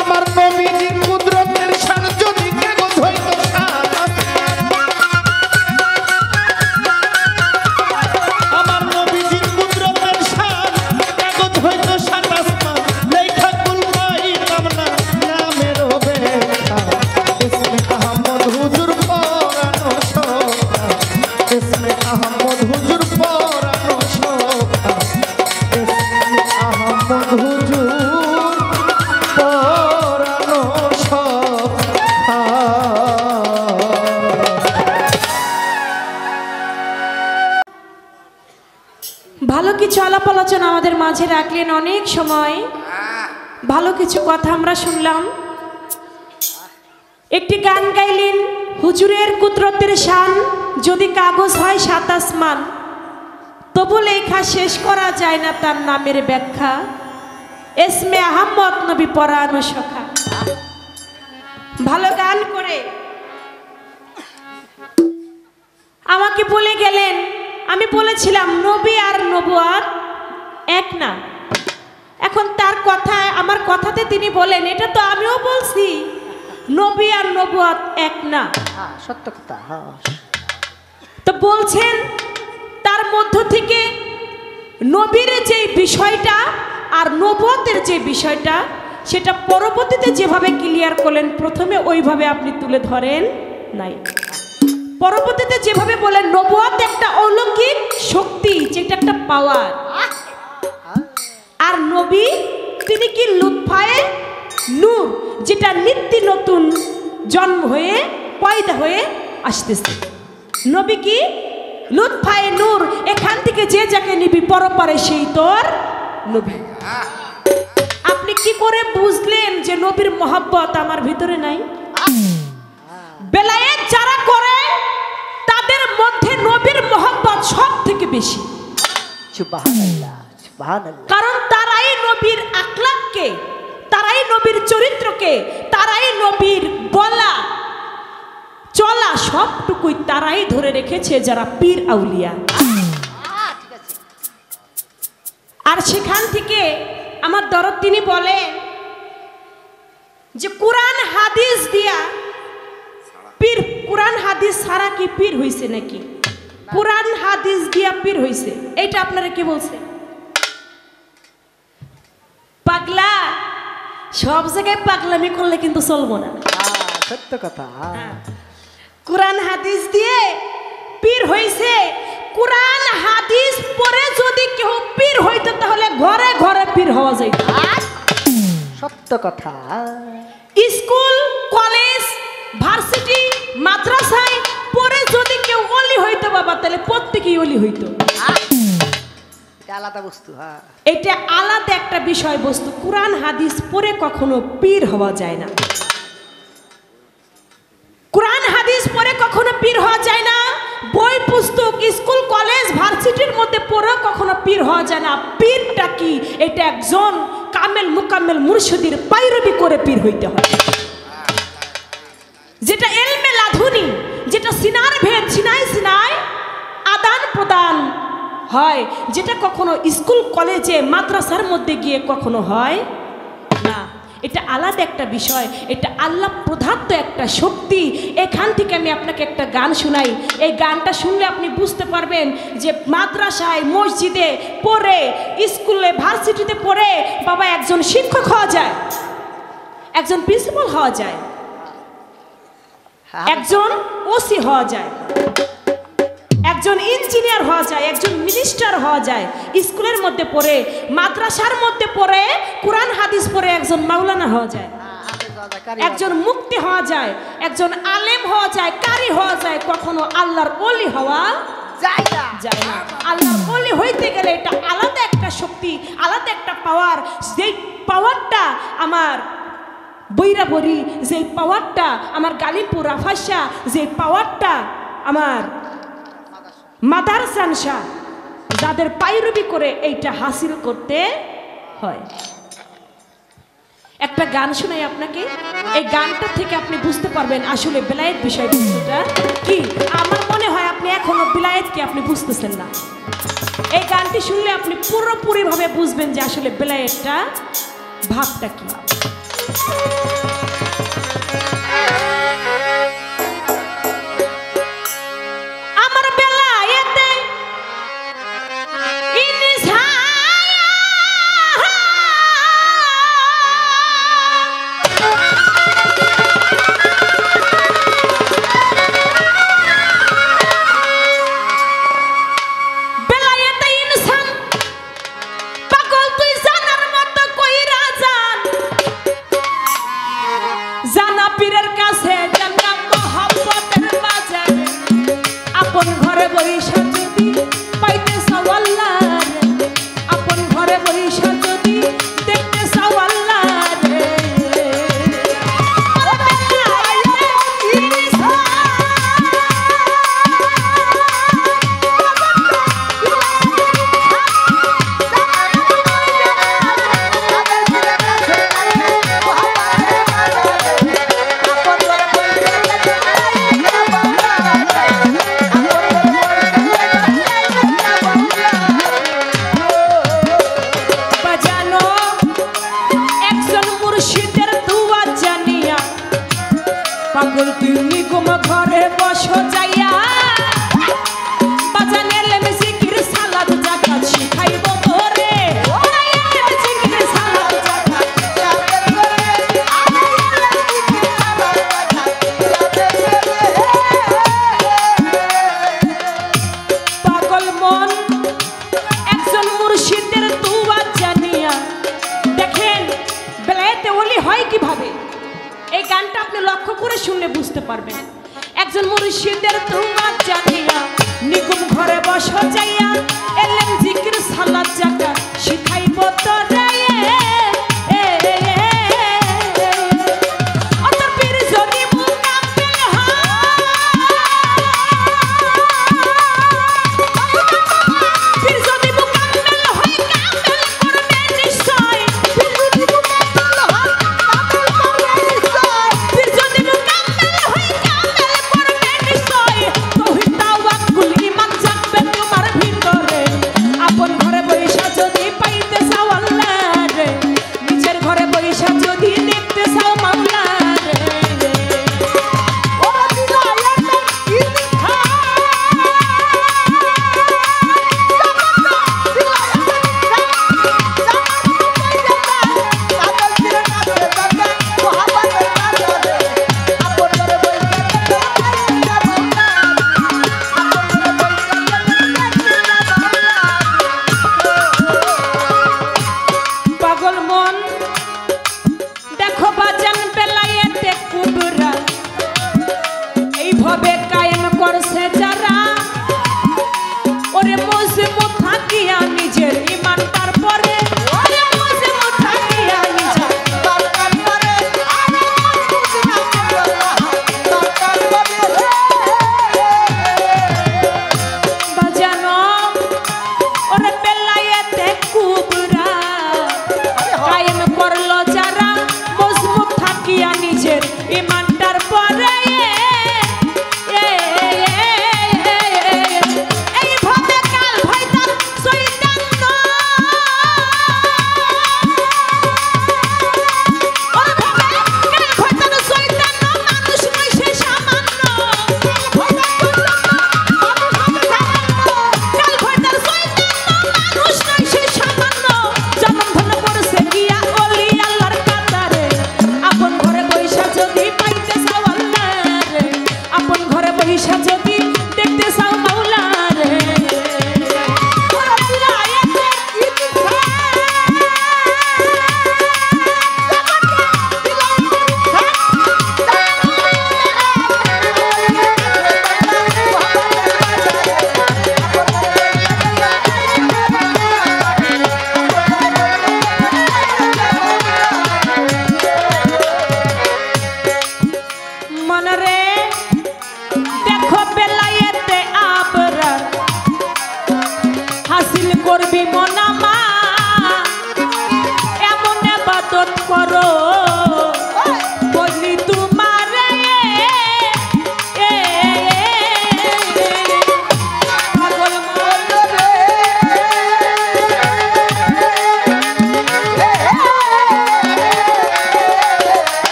আমার নবীজির কুদরতের শান যদি কাগজ হইতো সাদা, আমার নবীজির কুদরতের শান কাগজ হইতো সাদা, লেখা কুল পাইতাম না নামের ব্যাখ্যা। ইসমে আহমদ হুজুর পরানো সখা, ইসমে আহমদ হুজুর পরানো সখা, ইসমে আহমদ হুজুর পরানো সখা। ভালো কিছু আলাপ আলোচনা আমাদের মাঝে রাখলেন, অনেক সময় ভালো কিছু কথা আমরা শুনলাম। একটি গান গাইলেন, হুজুরের কুদরতের শান যদি কাগজ হয় 7 আসমান, তবু লেখা শেষ করা যায় না তার নামের ব্যাখ্যা। ইসমে আহমদ নবী পরানো সখা। ভালো গান করে আমাকে বলে গেলেন, আমি বলেছিলাম নবী আর নবুয়াত এক না। এখন তার কথায়, আমার কথাতে তিনি বলেন, এটা তো আমিও বলছি, নবী আর নবুয়াত এক না। সত্য কথা। তো বলছেন তার মধ্য থেকে নবীর যে বিষয়টা আর নবুয়াতের যে বিষয়টা, সেটা পরবর্তীতে যেভাবে ক্লিয়ার করলেন, প্রথমে ওইভাবে আপনি তুলে ধরেন নাই। পরবর্তীতে যেভাবে বলেন নবুয়াত একটা অলৌকিক শক্তি, যেটা একটা পাওয়ার, আর নবী তিনি কি লুৎফায়ে নূর, যেটা নিত্য নতুন জন্ম হয়ে পয়দা হয়ে আসতেছে। নবী কি লুৎফায়ে নূর, এখান থেকে যে যাকে নিবি পরপারে সেই তোর নবী। আপনি কি করে বুঝলেন যে নবীর মহব্বত আমার ভিতরে নাই? বেলায়েত যারা করে তাদের মধ্যে নবীর মহব্বত সব থেকে বেশি। সুবহানাল্লাহ, সুবহানাল্লাহ। কারণ তারাই নবীর আখলাককে, তারাই নবীর চরিত্রকে, তারাই নবীর বলা চলা সবটুকুই তারাই ধরে রেখেছে, যারা পীর আউলিয়া। আর সেখান থেকে আমার দরদ তিনি বলেন যে কোরআন হাদিস দিয়া পীর কোরআন হাদিস ছাড়া কি পীর হইছে নাকি? কোরআন হাদিস দিয়া পীর হইছে, এটা আপনারা কি বলছে? পাগলা, সব জায়গায় পাগলামি করলে কিন্তু চলবো না। সত্য কথা। কোরআন হাদিস দিয়ে পীর হইছে। কোরআন হাদিস পড়ে যদি কেউ পীর হইতো তাহলে ঘরে ঘরে পীর হওয়া যাইত। সত্য কথা। স্কুল, কলেজ, ভার্সিটি, মাদ্রাসায় পড়ে যদি কেউ অলি হইতো বাবা, তাহলে প্রত্যেকেই অলি হইতো। আলাদা বস্তু। হ্যাঁ, এটা আলাদা একটা বিষয়বস্তু। কোরআন হাদিস পড়ে কখনো পীর হওয়া যায় না। কোরআন হাদিস পড়ে কখনো পীর হওয়া যায় না। বই পুস্তক, স্কুল, কলেজ, ভার্সিটির মধ্যে পড়ে কখনো পীর হওয়া যায় না। পীরটা কি? এটা একজন কামেল মুকাম্মেল মুর্শিদের পায়রবি করে পীর হইতে হয়। যেটা এলমে লাধুনি, যেটা সিনার ভেদ, সিনাই আদান প্রদান হয়, যেটা কখনো স্কুল, কলেজে, মাদ্রাসার মধ্যে গিয়ে কখনো হয় না। এটা আলাদা একটা বিষয়, এটা আল্লাহ প্রদত্ত একটা শক্তি। এখান থেকে আমি আপনাকে একটা গান শোনাই। এই গানটা শুনলে আপনি বুঝতে পারবেন যে মাদ্রাসায়, মসজিদে পড়ে, স্কুলে, ভার্সিটিতে পড়ে বাবা একজন শিক্ষক হওয়া যায়, একজন প্রিন্সিপাল হওয়া যায়, একজন ওসি হওয়া যায়, একজন ইঞ্জিনিয়ার হওয়া যায়, একজন মিনিস্টার হওয়া যায়। স্কুলের মধ্যে পড়ে, মাদ্রাসার মধ্যে পড়ে, কোরআন হাদিস পড়ে একজন মাওলানা হওয়া যায়, একজন মুক্তি হওয়া যায়, একজন আলেম হওয়া যায়, কারি হওয়া যায়। কখনো আল্লাহর ওলি হওয়া যায় না। আল্লাহর ওলি হইতে গেলে এটা আলাদা একটা শক্তি, আলাদা একটা পাওয়ার। যেই পাওয়ারটা আমার বৈরাবরী, যে পাওয়ারটা আমার গালিমপুর রাফাসা, যে পাওয়ারটা আমার মাদারসান শাহ, যাদের পায়রবি করে এইটা হাসিল করতে হয়। একটা গান শোনাই আপনাকে। এই গানটা থেকে আপনি বুঝতে পারবেন আসলে বেলায়েত বিষয়বস্তুটা কি। আমার মনে হয় আপনি এখনো বেলায়েতকে আপনি বুঝতেছেন না। এই গানটি শুনলে আপনি পুরোপুরিভাবে বুঝবেন যে আসলে বেলায়েতটা ভাবটা কি।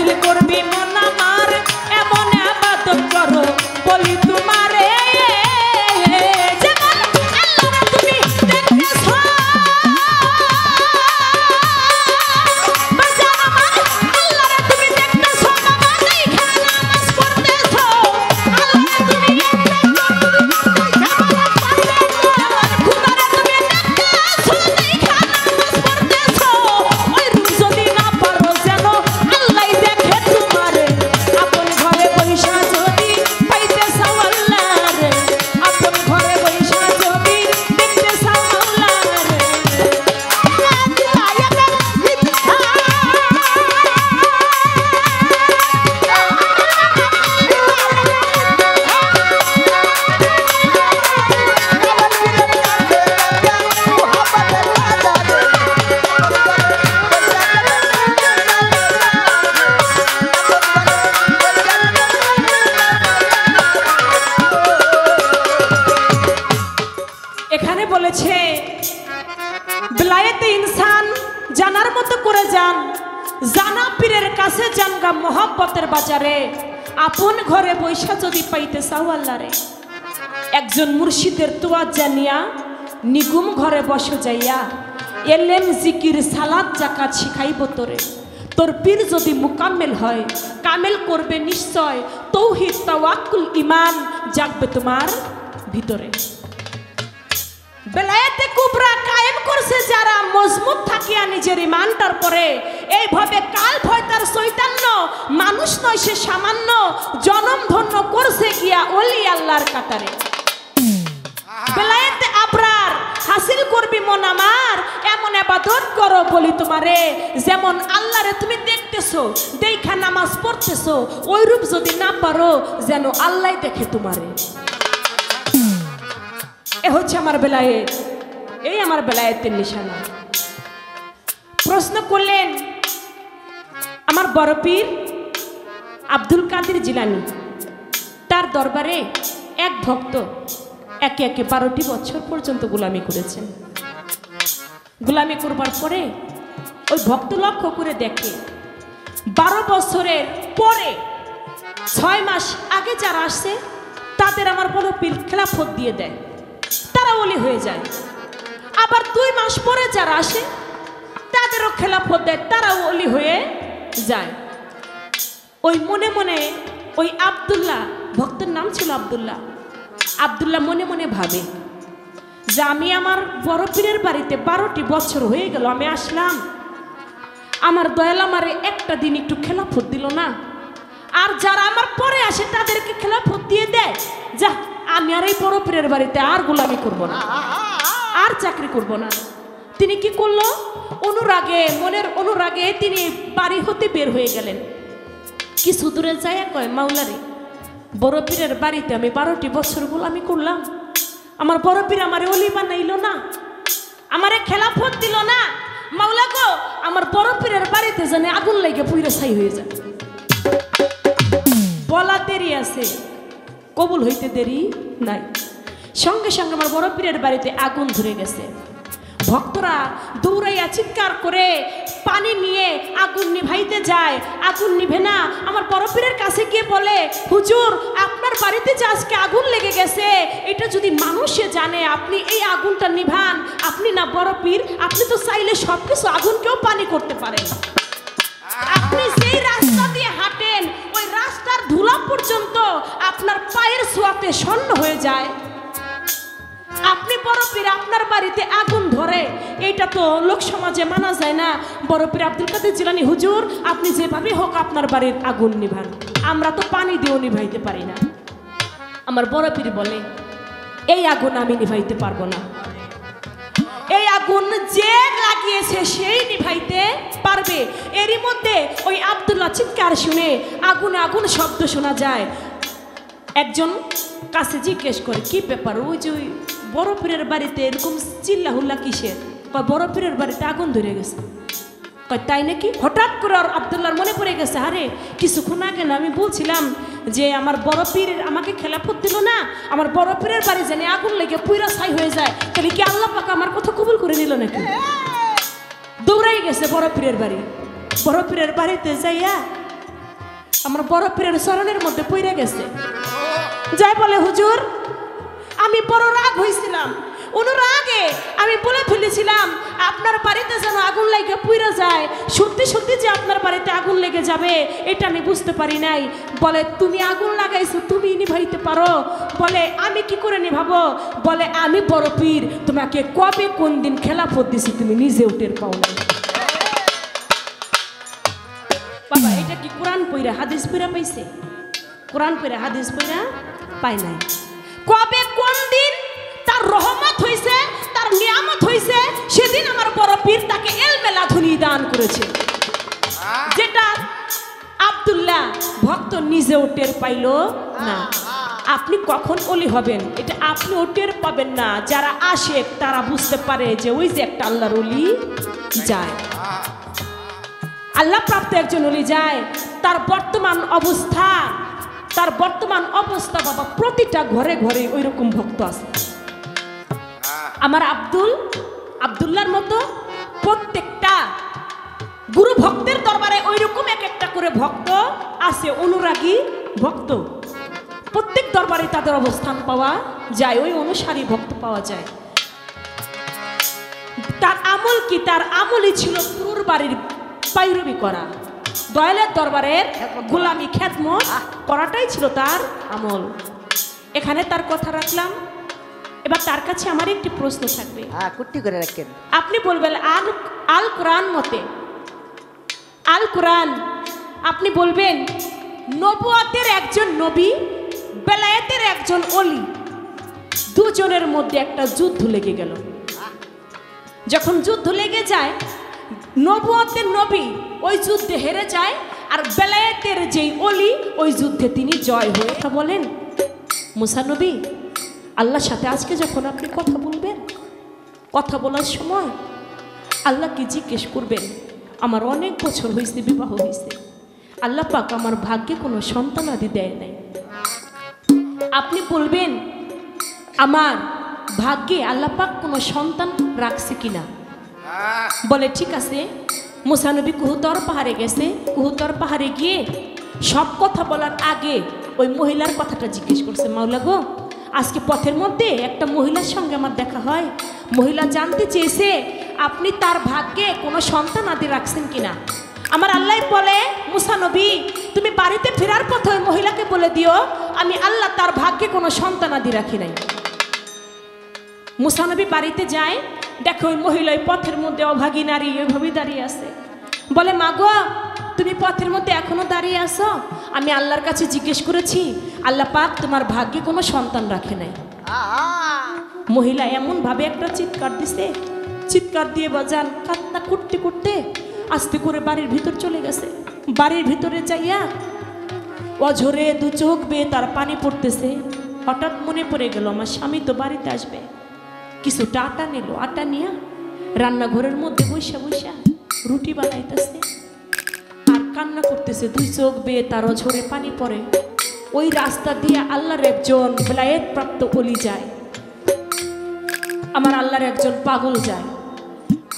হাসিল করবি মন আমার, এমন আবাদত করো বলি তোমারে। যেমন আল্লাহরে তুমি দেখতেছ, বাজান আমার আল্লাহরে তুমি দেখতেছ, বাবা দেখা নামাজ পড়তেছ, আল্লাহরে তুমি বলেছে বিলায়েতে ইনসান জানার মতো করে যান, জানা পীরের কাছে জানগা মোহাব্বতের বাজারে, আপন ঘরে বৈশা যদি পাইতে চাও আল্লাহরে। একজন মুর্শিদের তোয়াজ জানিয়া নিগুম ঘরে বসে যাইয়া, এলেম জিকির সালাত জাকাত শিখাইব তোরে। তোর পীর যদি মুকাম্মেল হয়, কামেল করবে নিশ্চয়, তৌহিদ তাওয়াক্কুল ঈমান জাগবে তোমার ভিতরে। বেলায়েতে কুবরা কায়েম করছে যারা, মজবুত থাকিয়া নিজের ইমানটার পরে, এইভাবে কাল ভয় তার চৈতন্য, মানুষ নয় সে সামান্য, জনম ধন্য করছে গিয়া ওলি আল্লাহর কাতারে। বেলায়েতে আবরার হাসিল করবি মন আমার, এমন ইবাদত করো বলি তোমারে। যেমন আল্লাহরে তুমি দেখতেছো, দেখা নামাজ পড়তেছো, ওই রূপ যদি না পারো যেন আল্লাহ দেখে তোমারে। এ হচ্ছে আমার বেলায়েত, এই আমার বেলায়েতের নিশানা। প্রশ্ন করলেন আমার বড় পীর আব্দুল কাদের জিলানী, তার দরবারে এক ভক্ত একে একে 12টি বছর পর্যন্ত গোলামি করেছেন। গোলামি করবার পরে ওই ভক্ত লক্ষ্য করে দেখে 12 বছরের পরে 6 মাস আগে যারা আসছে তাদের আমার বড় পীর খেলাফত দিয়ে দেয়, তারা ওলি হয়ে যায়। আবার 2 মাস পরে যারা আসে তাদেরও খেলাফত দেয়, তারাও ওলি হয়ে যায়। ওই মনে মনে ওই আব্দুল্লাহ, ভক্তের নাম ছিল আব্দুল্লাহ, আব্দুল্লাহ মনে মনে ভাবে যে আমি আমার বড় পীরের বাড়িতে 12টি বছর হয়ে গেল, আমি আসলাম, আমার দয়াল আমারে একটা দিন একটু খেলাফত দিল না, আর যারা আমার পরে আসে তাদেরকে খেলাফত দিয়ে দেয়। যা, আমি আর এই বড় পীরের বাড়িতে আর গোলামি করব না, আর চাকরি করব না। তিনি কি করলো, অনুরাগে, মনের অনুরাগে তিনি বাড়ি হতে বের হয়ে গেলেন। কিছু দূরে যায় কয়, মাওলারে বড় পীরের বাড়িতে আমি 12টি বছর গোলামি করলাম, আমার বড় পীর আমারে ওলি বানাইল না, আমারে খেলাফত দিল না, মাওলা গো আমার বড় পীরের বাড়িতে জানে আগুন লেগে পুইরে ছাই হয়ে যায়। বলা দেরি আছে, কবুল হইতে দেরি নাই। সঙ্গে সঙ্গে আমার বড় পীরের বাড়িতে আগুন ধরে গেছে। ভক্তরা দৌড়াইয়া চিৎকার করে পানি নিয়ে আগুন নিভাইতে যায়, আগুন নিভে না। আমার বড় পীরের কাছে গিয়ে বলে, হুজুর আপনার বাড়িতে যে আজকে আগুন লেগে গেছে, এটা যদি মানুষে জানে আপনি এই আগুনটা নিভান, আপনি না বড় পীর, আপনি তো চাইলে সবকিছু আগুনকেও পানি করতে পারেন। আপনি যেই রাস্তা দিয়ে হাঁটেন ওই রাস্তার ধুলা পর্যন্ত আপনার পায়ের ছোঁয়াতে স্বর্ণ হয়ে যায়। আপনি বড় পীর, আপনার বাড়িতে আগুন ধরে, এইটা তো লোক সমাজে মানা যায় না। বড় পীর আব্দুল কাদের জিলানী, হুজুর আপনি যেভাবে হোক আপনার বাড়ির আগুন নিভান, আমরা তো পানি দিয়েও নিভাইতে পারি না। আমার বড় পীর বলে, এই আগুন আমি নিভাইতে পারবো না, এই আগুন যে লাগিয়েছে সেই নিভাইতে পারবে। এরই মধ্যে ওই আব্দুল্লাহ চিৎকার শুনে আগুনে আগুন শব্দ শোনা যায়। একজন কাছে জিজ্ঞেস করে, কি ব্যাপার, ওই যে ওই বড় পীরের বাড়িতে এরকম চিল্লা হুল্লা কিসের? বড় পীরের বাড়িতে আগুন ধরে গেছে। তাই নাকি? হঠাৎ করে আর আব্দুল্লাহর মনে পড়ে গেছে, আরে কিছুক্ষণ আগে না আমি বলছিলাম যে আমার বড় পীর আমাকে খেলাফত দিল না, আমার বড় পীরের বাড়ি জানে আগুন লেগে পুইরা ছাই হয়ে যায়, তাহলে কি আল্লাহ পাক আমার কথা কবুল করে নিল নাকি? দৌড়াই গেছে বড় পীরের বাড়ি। বড় পীরের বাড়িতে যাইয়া আমার বড় পীরের চরণের মধ্যে পড়ে গেছে। যাই বলে হুজুর আমি বড় রাগ হয়েছিলাম, অনুরাগে আমি বলে ফেলেছিলাম আপনার বাড়িতে যেন আগুন লেগে পুড়ে যায়। সত্যি সত্যি যে আপনার বাড়িতে আগুন লেগে যাবে এটা আমি বুঝতে পারি নাই। বলে তুমি আগুন লাগাইছো, তুমি নিভাইতে পারো? বলে আমি কি করে নিভাবো? বলে আমি বড় পীর তোমাকে কবে কোন দিন খেলাফত দিছি তুমি নিজেও টের পাও না। বাবা এটা কি কোরআন পইরা হাদিস পইরা পাইছে? কোরআন পইরা হাদিস পইরা পাই নাই। কবে কোন দিন তার রহমত হইছে, তার নিয়ামত হইছে, সেদিন আমার বড় পীর তাকে ইলমে লাদুনী দান করেছে, যেটা আব্দুল্লাহ ভক্ত নিজেও টের পাইল না। আপনি কখন ওলি হবেন এটা আপনিও টের পাবেন না। যারা আসে তারা বুঝতে পারে যে ওই যে একটা আল্লাহর ওলি যায়, আল্লাহ প্রাপ্ত একজন ওলি যায়। তার বর্তমান অবস্থা বাবা প্রতিটা ঘরে ঘরে ওই রকম ভক্ত আছে। আমার আব্দুল্লাহর মতো প্রত্যেকটা গুরু ভক্তের দরবারে ওই রকম এক একটা করে ভক্ত আছে, অনুরাগী ভক্ত। প্রত্যেক দরবারে তাদের অবস্থান পাওয়া যায়, ওই অনুসারী ভক্ত পাওয়া যায়। তার আমল কি? তার আমলই ছিল পুরুর বাড়ির পাইরবি করা, দয়ালের দরবারের গোলামি খেদমত করাটাই ছিল তার আমল। এখানে তার কথা রাখলাম। এবার তার কাছে আমার একটি প্রশ্ন থাকবে, কুট্টি করে রাখেন। আপনি বলবেন আল কোরআন মতে, আল কোরআন আপনি বলবেন নবুয়তের একজন নবী, বেলায়েতের একজন ওলি, দুজনের মধ্যে একটা যুদ্ধ লেগে গেল। যখন যুদ্ধ লেগে যায়, নবুয়তের নবী ওই যুদ্ধে হেরে যায়, আর বেলায়েতের যেই ওলি ওই যুদ্ধে তিনি জয় হয়ে। তা বলেন মুসা নবী আল্লাহর সাথে আজকে যখন আপনি কথা বলবেন, কথা বলার সময় আল্লাহকে জিজ্ঞেস করবেন, আমার অনেক বছর হয়েছে বিবাহ হয়েছে, আল্লাহ পাক আমার ভাগ্যে কোনো সন্তান আদি দেয় নাই। আপনি বলবেন আমার ভাগ্যে আল্লাহ পাক কোনো সন্তান রাখছে কিনা। বলে ঠিক আছে। মুসা নবী কুহুতর পাহাড়ে গেছে, কুহুতর পাহাড়ে গিয়ে সব কথা বলার আগে ওই মহিলার কথাটা জিজ্ঞেস করছে, মাওলা গো আজকে পথের মধ্যে একটা মহিলার সঙ্গে আমার দেখা হয়, মহিলা জানতে চেয়েছে আপনি তার ভাগ্যে কোনো সন্তান আদি রাখছেন কিনা। আমার আল্লাহ বলে মুসা নবী তুমি বাড়িতে ফেরার পথে ওই মহিলাকে বলে দিও আমি আল্লাহ তার ভাগ্যে কোনো সন্তান আদি রাখি নাই। মুসা নবী বাড়িতে যায়, দেখো ওই মহিলা পথের মধ্যে অভাগী নারী ওইভাবেই দাঁড়িয়ে আছে। বলে মা গো তুমি পথের মধ্যে এখনো দাঁড়িয়ে আছো, আমি আল্লাহর কাছে জিজ্ঞেস করেছি আল্লাহ পাক তোমার ভাগ্যে কোনো সন্তান রাখে নাই। মহিলা এমন ভাবে একটা চিৎকার দিছে, চিৎকার দিয়ে বাজান কান্না করতে করতে আস্তে করে বাড়ির ভিতর চলে গেছে। বাড়ির ভিতরে যাইয়া অঝরে দু চোখ বেয়ে তার পানি পড়তেছে। হঠাৎ মনে পড়ে গেল আমার স্বামী তো বাড়িতে আসবে, কিছুটা আটা নিল, আটা নিয়ে রান্নাঘরের মধ্যে বৈশা বৈশা রুটি বানাইতেছে আর কান্না করতেছে, দুই চোখ বেয়ে তার অঝরে পানি পড়ে। ওই রাস্তা দিয়ে আল্লাহর একজন বেলায়েত প্রাপ্ত ওলি যায়, আমার আল্লাহর একজন পাগল যায়।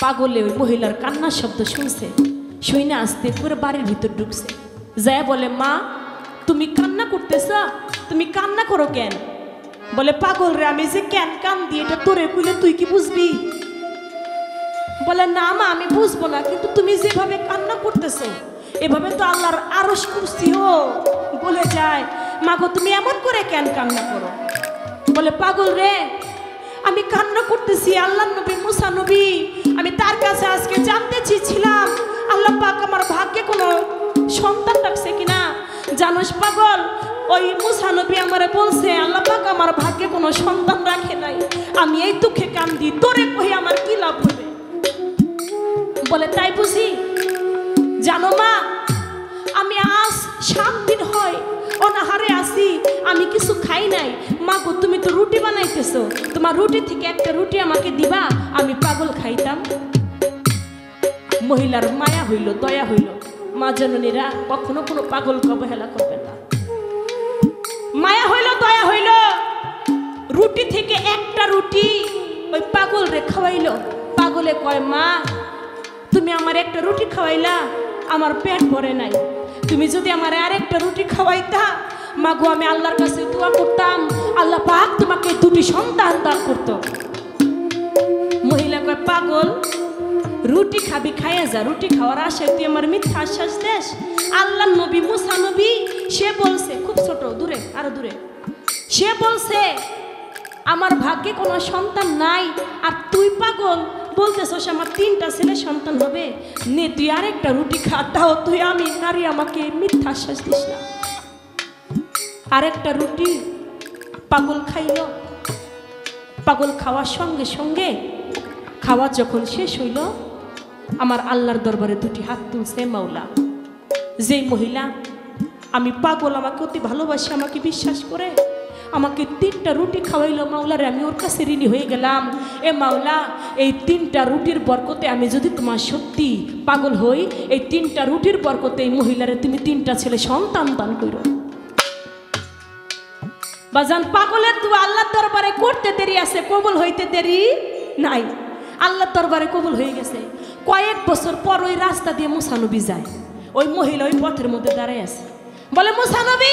পাগলে ওই মহিলার কান্নার শব্দ শুনছে, শুনে আসতে করে বাড়ির ভিতর ঢুকছে। যায় বলে মা তুমি কান্না করতেছ, তুমি কান্না করো কেন? বলে পাগল রে আমি যে কেন কান দিয়ে এটা তোরে কইলে তুই কি বুঝবি? বলে না মা আমি বুঝবো না, কিন্তু তুমি যেভাবে কান্না করতেছো এভাবে তো আল্লাহর আরশ কুরসিও বলে যায়। মা গো তুমি এমন করে কেন কান্না করো? বলে পাগল রে আমি কান্না করতেছি আল্লাহর নবী মুসা নবী, আমি তার কাছে আজকে জানতে চেয়েছিলাম আল্লাহ পাক আমার ভাগ্যে কোনো সন্তান রাখছে কিনা। জানোস পাগল ওই মুসা নবী আমারে বলছে আল্লাহ পাক আমার ভাগ্যে কোনো সন্তান রাখে নাই, আমি এই দুঃখে কান্দি, তোরে কই আমার কি লাভ হবে? বলে তাই বুঝি? জানো মা আমি আজ 7 দিন হয় অনাহারে আছি, আমি কিছু খাই নাই। মা গো তুমি তো রুটি বানাইতেছো, তোমার রুটি থেকে একটা রুটি আমাকে দিবা, আমি পাগল খাইতাম। মহিলার মায়া হইল, দয়া হইল। মা জননীরা কখনো কোনো পাগলকে অবহেলা করবে না। মায়া হইল, দয়া হইল, রুটি থেকে একটা রুটি ওই পাগল রে খাওয়াইল। পাগলে কয় মা তুমি আমার একটা রুটি খাওয়াইলা, আমার পেট ভরে নাই, তুমি যদি আমার আরেকটা রুটি খাওয়াইতা মাগো আমি আল্লাহর কাছে দোয়া করতাম আল্লাহ পাক তোমাকে দুটি সন্তান দান করতো। মহিলা কয় পাগল, রুটি খাবি খাইয়া যা, রুটি খাওয়ার আশায় তুই আমার মিথ্যা আশ্বাস দেশ। আল্লাহ নবী মুসা নবী সে বলছে, খুব ছোট দূরে আরো দূরে, সে বলছে আমার ভাগ্যে কোনো সন্তান নাই, আর তুই পাগল বলতেছস আমার 3টা ছেলে সন্তান হবে, নে তুই আরেকটা রুটি খা, তাও তুই আমি নারী আমাকে মিথ্যা আশ্বাস দিস না। আরেকটা রুটি পাগল খাইল। পাগল খাওয়ার সঙ্গে সঙ্গে খাওয়া যখন শেষ হইল আমার আল্লাহর দরবারে দুটি হাত তুলছে মাওলা। যেই মহিলা আমি পাগল আমাকে অতি ভালোবাসে, আমাকে বিশ্বাস করে আমাকে 3টা রুটি খাওয়াইলো মাওলারে, আমি ওর কাছে ঋণী হয়ে গেলাম। এ মাওলা, এই 3টা রুটির বরকতে আমি যদি তোমার সত্যি পাগল হই, এই 3টা রুটির বরকতে এই মহিলারে তুমি 3টা ছেলে সন্তান দান করো। বাজান পাগলের দোয়া আল্লাহর দরবারে করতে দেরি আছে, কবুল হইতে দেরি নাই। আল্লাহর দরবারে কবুল হয়ে গেছে। কয়েক বছর পর ওই রাস্তা দিয়ে মুসা নবী যায়। ওই মহিলা ওই পথের মধ্যে দাঁড়ায় আছে, বলে মুসা নবী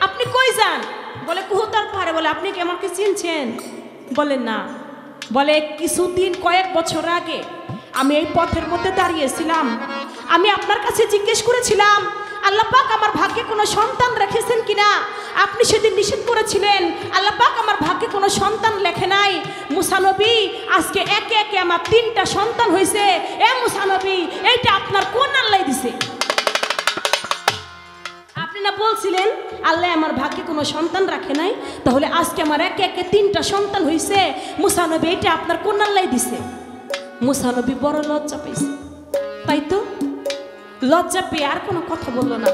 আপনি কই যান? বলে কুহুতার পাহাড়ে। বলে আপনি কি আমাকে চিনছেন? বলে না। বলে কিছুদিন কয়েক বছর আগে আমি এই পথের মধ্যে দাঁড়িয়েছিলাম, আমি আপনার কাছে জিজ্ঞেস করেছিলাম আল্লাহ পাক আমার ভাগ্যে কোনো সন্তান রেখেছেন কিনা। আপনি সেদিন নিষেধ করেছিলেন আল্লাহ পাক আমার ভাগ্যে কোনো সন্তান লেখে নাই। মুসা নবী আজকে একে একে আমার 3টা সন্তান হয়েছে। এ মুসা নবী এইটা আপনার কোন আল্লাহ দিছে? আপনি না বলছিলেন আল্লাহ আমার ভাগ্যে কোনো সন্তান রাখে নাই, তাহলে আজকে আমার একে একে 3টা সন্তান হয়েছে। মুসা নবী এইটা আপনার কোন আল্লাহ দিছে? মুসা নবী বড় লজ্জা পেয়েছে। তাই তো লজ্জা পেয়ে আর কোনো কথা বললো না,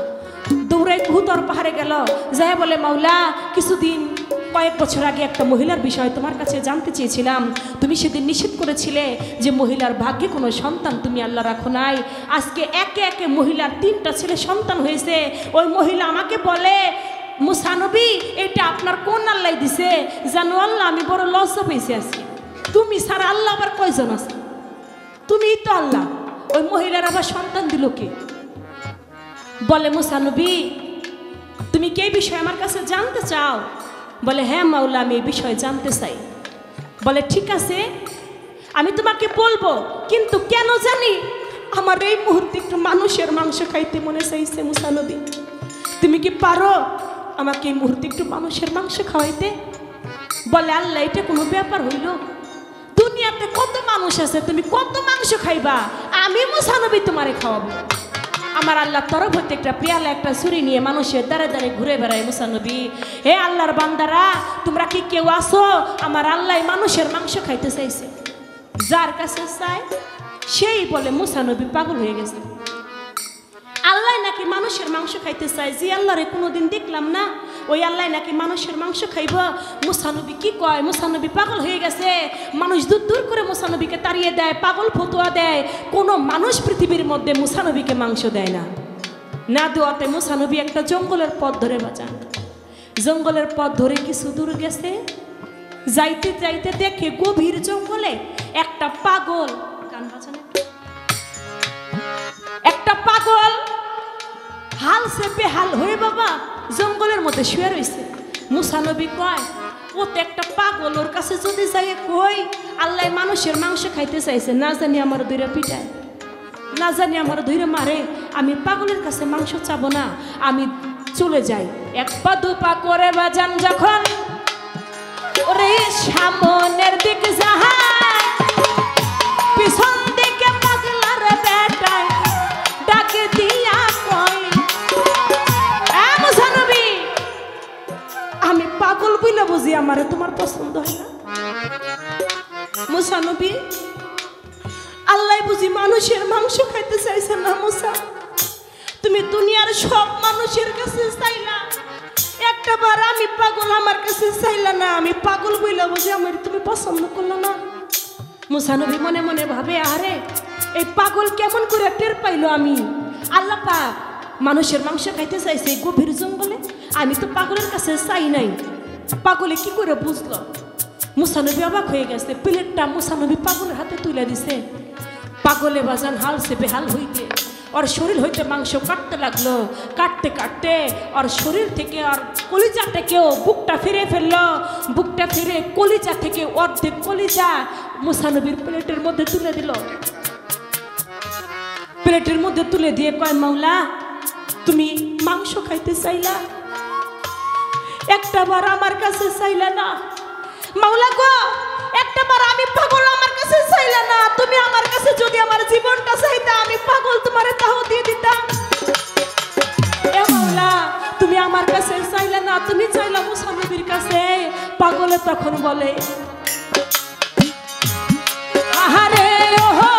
দৌড়ে কুহুতর পাহাড়ে গেল। যাই বলে মাওলা কিছুদিন কয়েক বছর আগে একটা মহিলার বিষয় তোমার কাছে জানতে চেয়েছিলাম, তুমি সেদিন নিষেধ করেছিলে যে মহিলার ভাগ্যে কোনো সন্তান তুমি আল্লাহ রাখো নাই। আজকে একে একে মহিলার 3টা ছেলে সন্তান হয়েছে। ওই মহিলা আমাকে বলে মুসা নবী এটা আপনার কোন আল্লাহ দিছে? জানো আল্লাহ আমি বড় লজ্জা পেয়েছি আজকে, তুমি ছাড়া আল্লাহ আবার কয়জন আছে? তুমিই তো আল্লাহ। ওই মহিলার আবার সন্তান দিল কে? বলে মুসা নবী তুমি কি এই বিষয়ে আমার কাছে জানতে চাও? বলে হ্যাঁ মাওলা আমি এই বিষয়ে জানতে চাই। বলে ঠিক আছে আমি তোমাকে বলবো, কিন্তু কেন জানি আমার এই মুহূর্তে একটু মানুষের মাংস খাইতে মনে চাইছে। মুসা নবী তুমি কি পারো আমাকে এই মুহূর্তে একটু মানুষের মাংস খাওয়াইতে? বলে আল্লাহ এটা কোনো ব্যাপার হইল? দুনিয়াতে কত মানুষ আছে, তুমি কত মাংস খাইবা? আমি মুসা নবী তোমারে খাওয়াবো। আমার আল্লাহর তরফ হতে একটা পেয়ালা একটা ছুরি নিয়ে মানুষের দ্বারে দ্বারে ঘুরে বেড়ায় মুসা নবী। হে আল্লাহর বান্দারা তোমরা কি কেউ আসো? আমার আল্লাহ মানুষের মাংস খাইতে চাইছে। যার কাছে চায় সেই বলে মুসা নবী পাগল হয়ে গেছে। আল্লাহ নাকি মানুষের মাংস খাইতে চায়, যে আল্লাহরে কোনোদিন দেখলাম না ওই আল্লাহ নাকি মানুষের মাংস খাইব। মুসা নবী কি কয়? মুসা নবী পাগল হয়ে গেছে। মানুষ দূর দূর করে মুসা নবীকে তাড়িয়ে দেয়, পাগল ফতুয়া দেয়। কোনো মানুষ পৃথিবীর মধ্যে মুসা নবীকে মাংস দেয় না। না দেওয়াতে মুসা নবী একটা জঙ্গলের পথ ধরে বাঁচান। জঙ্গলের পথ ধরে কিছু দূর গেছে, যাইতে যাইতে দেখে গভীর জঙ্গলে একটা পাগল, গান বাজানো, একটা পাগল হাল চেপে হাল হয়ে বাবা জঙ্গলের মধ্যে শুয়ে রয়েছে। মুসা নবী কয় ও তো একটা পাগল, ওর কাছে যদি যাই কই আল্লাহ মানুষের মাংস খাইতে চাইছে, না জানি আমার ধৈর্য পিটায়, না জানি আমার ধৈর্য মারে। আমি পাগলের কাছে মাংস চাবো না, আমি চলে যাই। এক পা দুপা করে বাজান যখন ওরে সামনের দিকে যাহাই, পিছন দিকে পাগলার বেটায় ডাকে দিয়া কই মুসা নবী আমি পাগল বইলা বুঝি আমারে তোমার পছন্দ হয় না? মুসা নবী আল্লাহ বুঝি মানুষের মাংস খাইতে চাইছে না? মুসা তুমি দুনিয়ার সব মানুষের কাছে চাইলা, একটা বার আমি পাগল আমার কাছে চাইলা না, আমি পাগল বইলা বুঝি আমার তুমি পছন্দ করলো না? মুসা নবী মনে মনে ভাবে আরে এই পাগল কেমন করে টের পাইলো আমি? আল্লাহ পাক মানুষের মাংস খাইতে চাইছে গভীর জঙ্গলে, আমি তো পাগলের কাছে চাই নাই, পাগলে কি করে বুঝলো? মুসা নবী অবাক হয়ে গেছে। প্লেটটা মুসা নবী পাগলের হাতে তুলে দিছে। পাগলে বাজান হাল চেপে হাল হইতে ওর শরীর হইতে মাংস কাটতে লাগলো। কাটতে কাটতে ওর শরীর থেকে আর কলিজা থেকেও বুকটা ফিরে ফেললো। বুকটা ফিরে কলিজা থেকে অর্ধেক কলিজা মুসা নবীর প্লেটের মধ্যে তুলে দিল। প্লেটের মধ্যে তুলে দিয়ে কয়, মাওলা তুমি মাংস খাইতে চাইলা, একটা বার আমার কাছে চাইলা না। মাওলা গো, একটা বার আমি পাগল, আমার কাছে চাইলা না। তুমি আমার কাছে যদি আমার জীবনটা চাইতা, আমি পাগল তোমারে তাও দিয়ে দিতাম। এ মাওলা, তুমি আমার কাছে চাইলা না, তুমি চাইলা মুসা নবীর কাছে। পাগলে তখন বলে, আহারে ওহো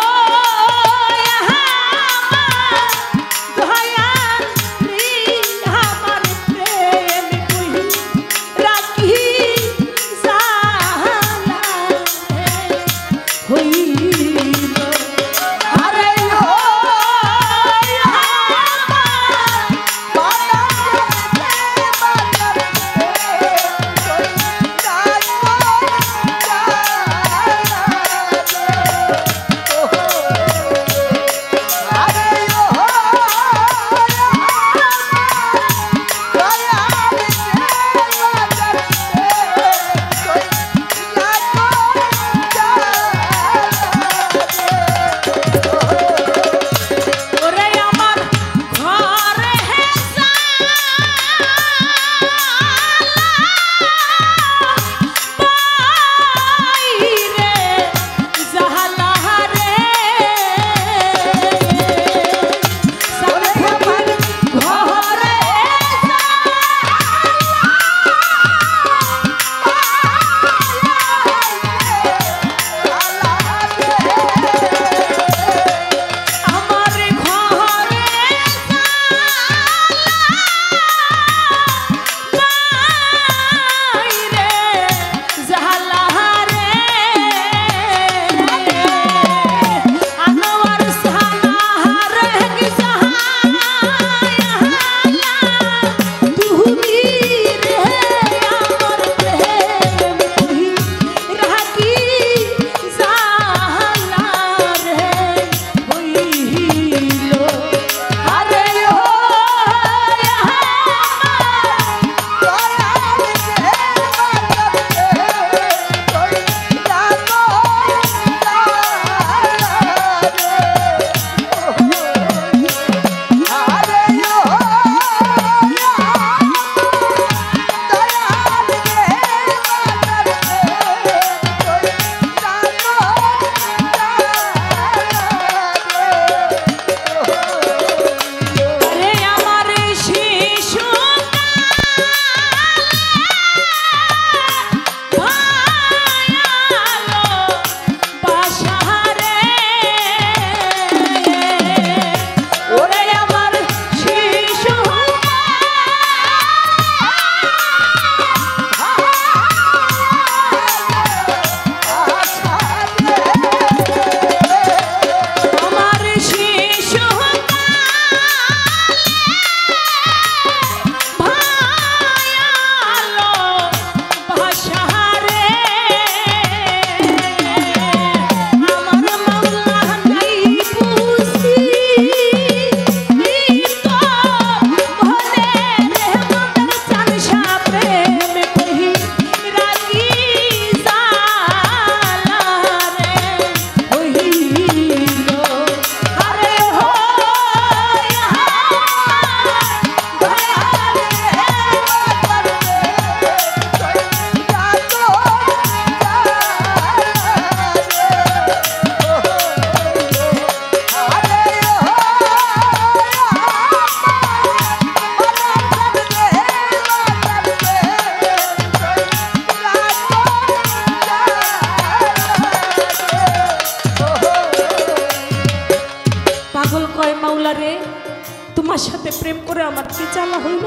তোমার সাথে প্রেম করে আমার কি জ্বালা হইল।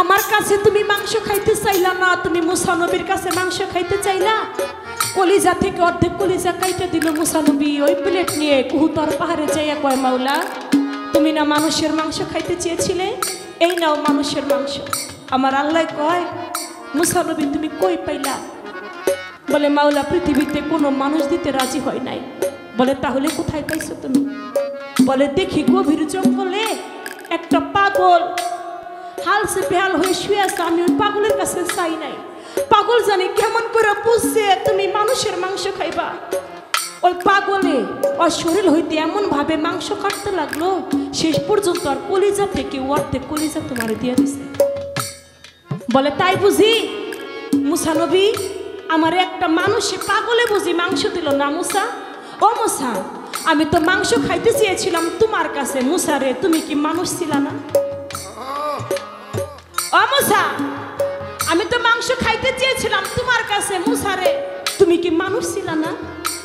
আমার কাছে তুমি মাংস খাইতে চাইলা না, তুমি মুসা নবীর কাছে মাংস খাইতে চাইলা। কলিজা থেকে অর্ধেক কলিজা কাইতে দিল মুসা নবী। ওই প্লেট নিয়ে কুহুতর পাহাড়ে যাইয়া কয়, মাওলা তুমি না মানুষের মাংস খাইতে চেয়েছিলে, এই নাও মানুষের মাংস। আমার আল্লাহ কয়, মুসা নবী তুমি কই পাইলা? বলে, মাওলা পৃথিবীতে কোনো মানুষ দিতে রাজি হয় নাই। বলে, তাহলে কোথায় পাইছো তুমি? বলে দেখি গভীর জঙ্গলে একটা পাগল হালসে বেহাল হয়ে শুয়ে আছে। আমি ওই পাগলের কাছে চাই নাই, পাগল জানি কেমন করে বুঝছে তুমি মানুষের মাংস খাইবা। ওই পাগলে ওর শরীর হইতে এমন ভাবে মাংস কাটতে লাগলো, শেষ পর্যন্ত আর কলিজা থেকে অর্ধেক কলিজা তোমার দিয়ে দিছে। বলে তাই বুঝি মুসা নবী আমার একটা মানুষে পাগলে বুঝি মাংস দিল না? মুসা, ও মুসা, আমি তো মাংস খাইতে চেয়েছিলাম তোমার কাছে। মুসা রে, তুমি কি মানুষ ছিল না? ও মুসা, আমি তো মাংস খাইতে চেয়েছিলাম তোমার কাছে। মুসা রে, তুমি কি মানুষ ছিল না?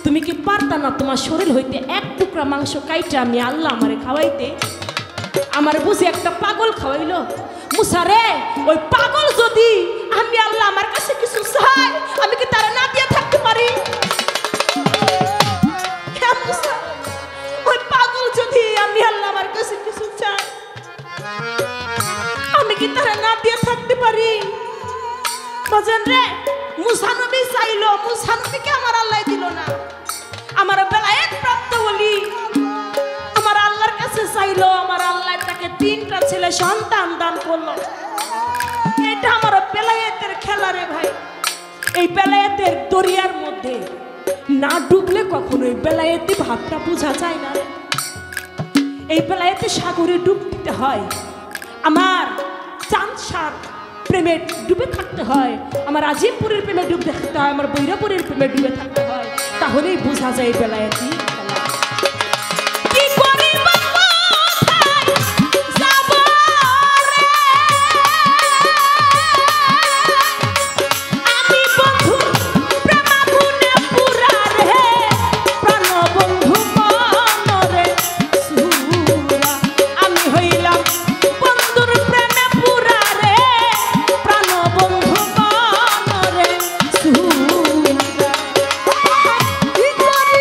তুমি কি পারতা না তোমার শরীর হইতে এক টুকরা মাংস কাইটা আমি আল্লাহ আমারে খাওয়াইতে? আমার বুঝি একটা পাগল খাওয়াইলো। মুসা রে, ওই পাগল যদি আমি আল্লাহ আমার কাছে কিছু চাই, আমি কি তারা না দিয়ে থাকতে পারি? হ্যাঁ মুসা, ওই পাগল যদি আমি আল্লাহ আমার কাছে কিছু চাই, আমি কি তারা না দিয়ে থাকতে পারি? বাজান রে, মুসা নবী চাইলো, মুসা নবীকে আমার আল্লাহ দিল না। আমার বেলায়েত প্রাপ্ত বলি আমার আল্লাহর কাছে চাইলো, আমার আল্লাহ তাকে 3টা ছেলে সন্তান দান করলো। এটা আমার বেলায়েতের খেলা রে ভাই। এই বেলায়েতের দরিয়ার মধ্যে না ডুবলে কখনোই বেলায়েতি ভাবটা বোঝা যায় না। এই বেলায়েতে সাগরে ডুব দিতে হয়, আমার চাঁদসার প্রেমে ডুবে থাকতে হয়, আমার আজিমপুরের প্রেমে ডুবে থাকতে হয়, আমার বৈরাপুরের প্রেমে ডুবে থাকতে হয়, তাহলেই বোঝা যায় বেলায়েতি খেলা। কি করি কি করি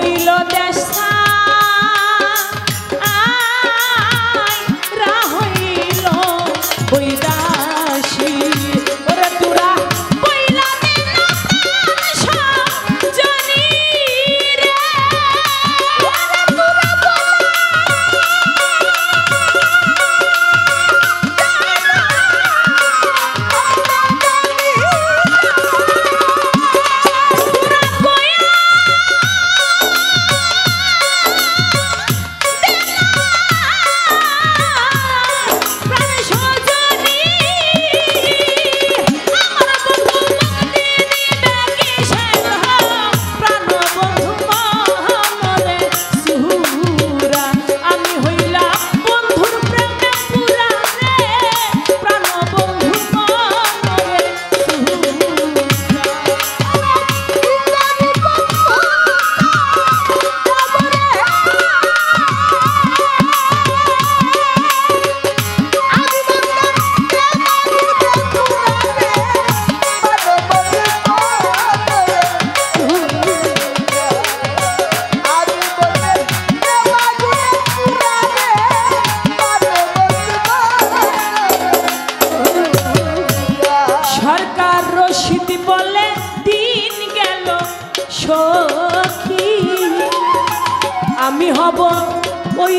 হইল দেশা হইল বৈদাসী ওরে তোরা পইলা দিলা জানি রে আমি হব ওই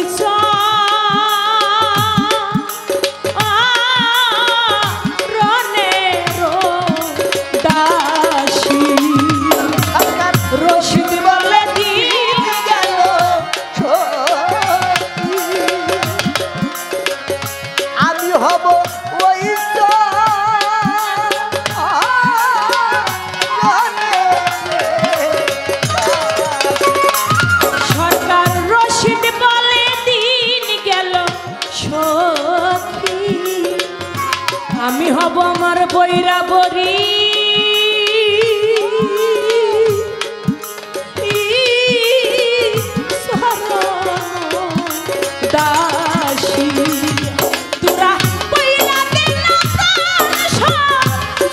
দাসী রশিদ বলে দিন গেল আমি হব ওই সরকার রশিদ বলে দিন গেল সখী আমি হব আমার বৈরাবরী দাসী তোরা পইলা দিলা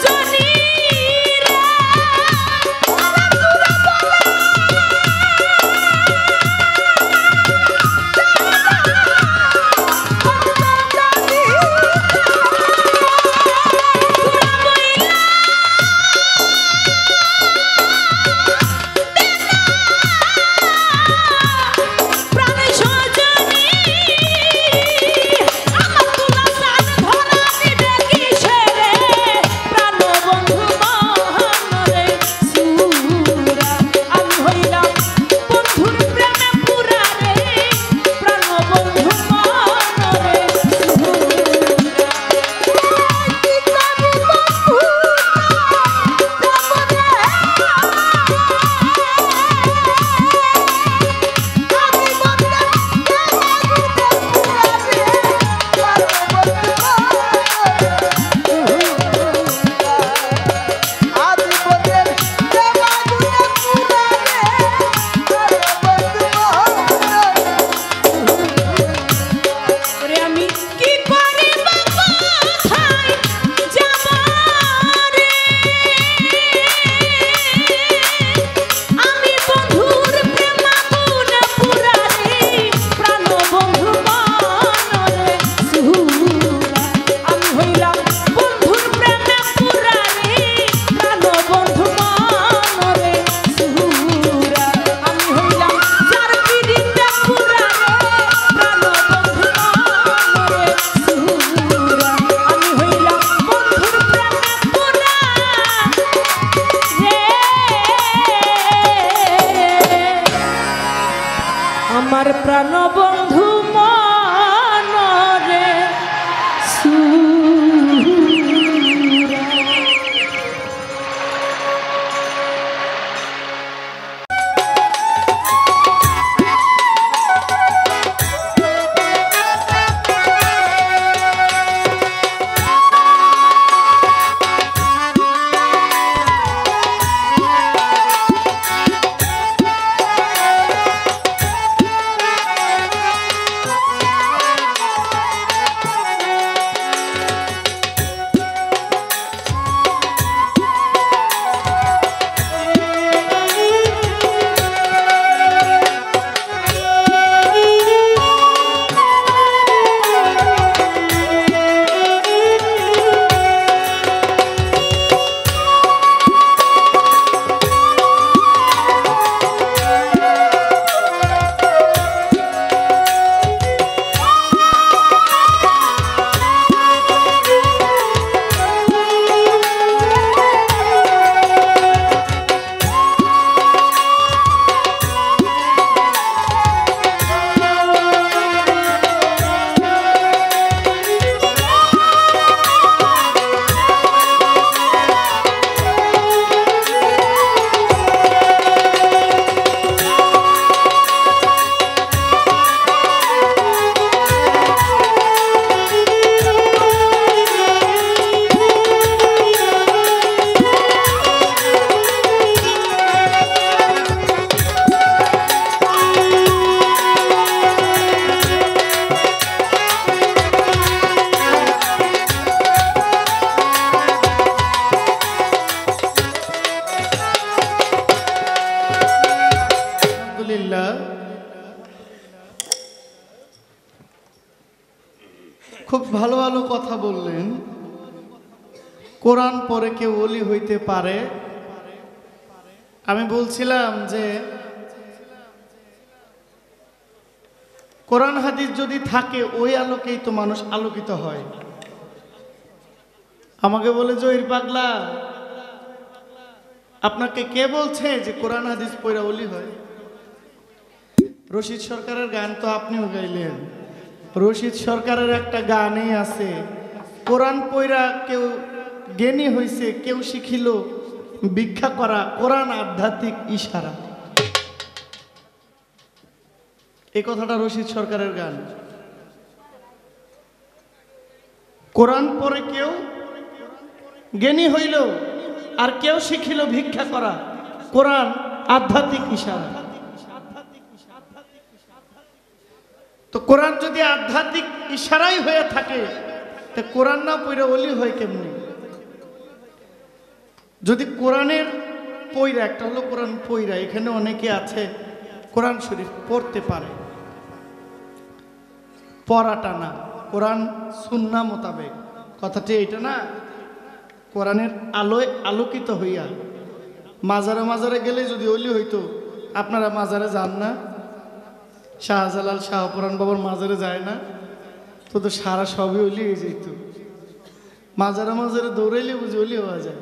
জানি রে আমার প্রাণবন্ধু মনরে সুরা খুব ভালো ভালো কথা বললেন। কোরআন পড়ে কেউ ওলি হইতে পারে। আমি বলছিলাম যে কোরআন হাদিস যদি থাকে ওই আলোকেই তো মানুষ আলোকিত হয়। আমাকে বলে জহির পাগলা, আপনাকে কে বলছে যে কোরআন হাদিস পড়া ওলি হয়? রশিদ সরকারের গান তো আপনিও গাইলেন। রশিদ সরকারের একটা গানই আছে, কোরআন পড়া কেউ জ্ঞানী হইছে, কেউ শিখিল ভিক্ষা করা, কোরআন আধ্যাত্মিক ইশারা। এই কথাটা রশিদ সরকারের গান। কোরআন পড়ে কেউ জ্ঞানী হইল আর কেউ শিখিল ভিক্ষা করা, কোরআন আধ্যাত্মিক ইশারা। তো কোরআন যদি আধ্যাত্মিক ইশারাই হয়ে থাকে তা কোরআন না পড়ে ওলি হয় কেমনি? যদি কোরআনের পইরা, একটা হলো কোরআন পইরা, এখানে অনেকে আছে কোরআন শরীফ পড়তে পারে, পড়াটা না, কোরআন সুন্নাহ মোতাবেক, কথাটি এটা না, কোরআনের আলোয় আলোকিত হইয়া মাজারে মাজারে গেলে যদি ওলি হইতো। আপনারা মাজারে যান না? শাহজালাল শাহপুরান বাবার মাজারে যায় না তো? তো সারা সবই ওলি হয়ে যেত। মাজারে মাজারে দৌড়াইলে বুঝি ওলি হওয়া যায়?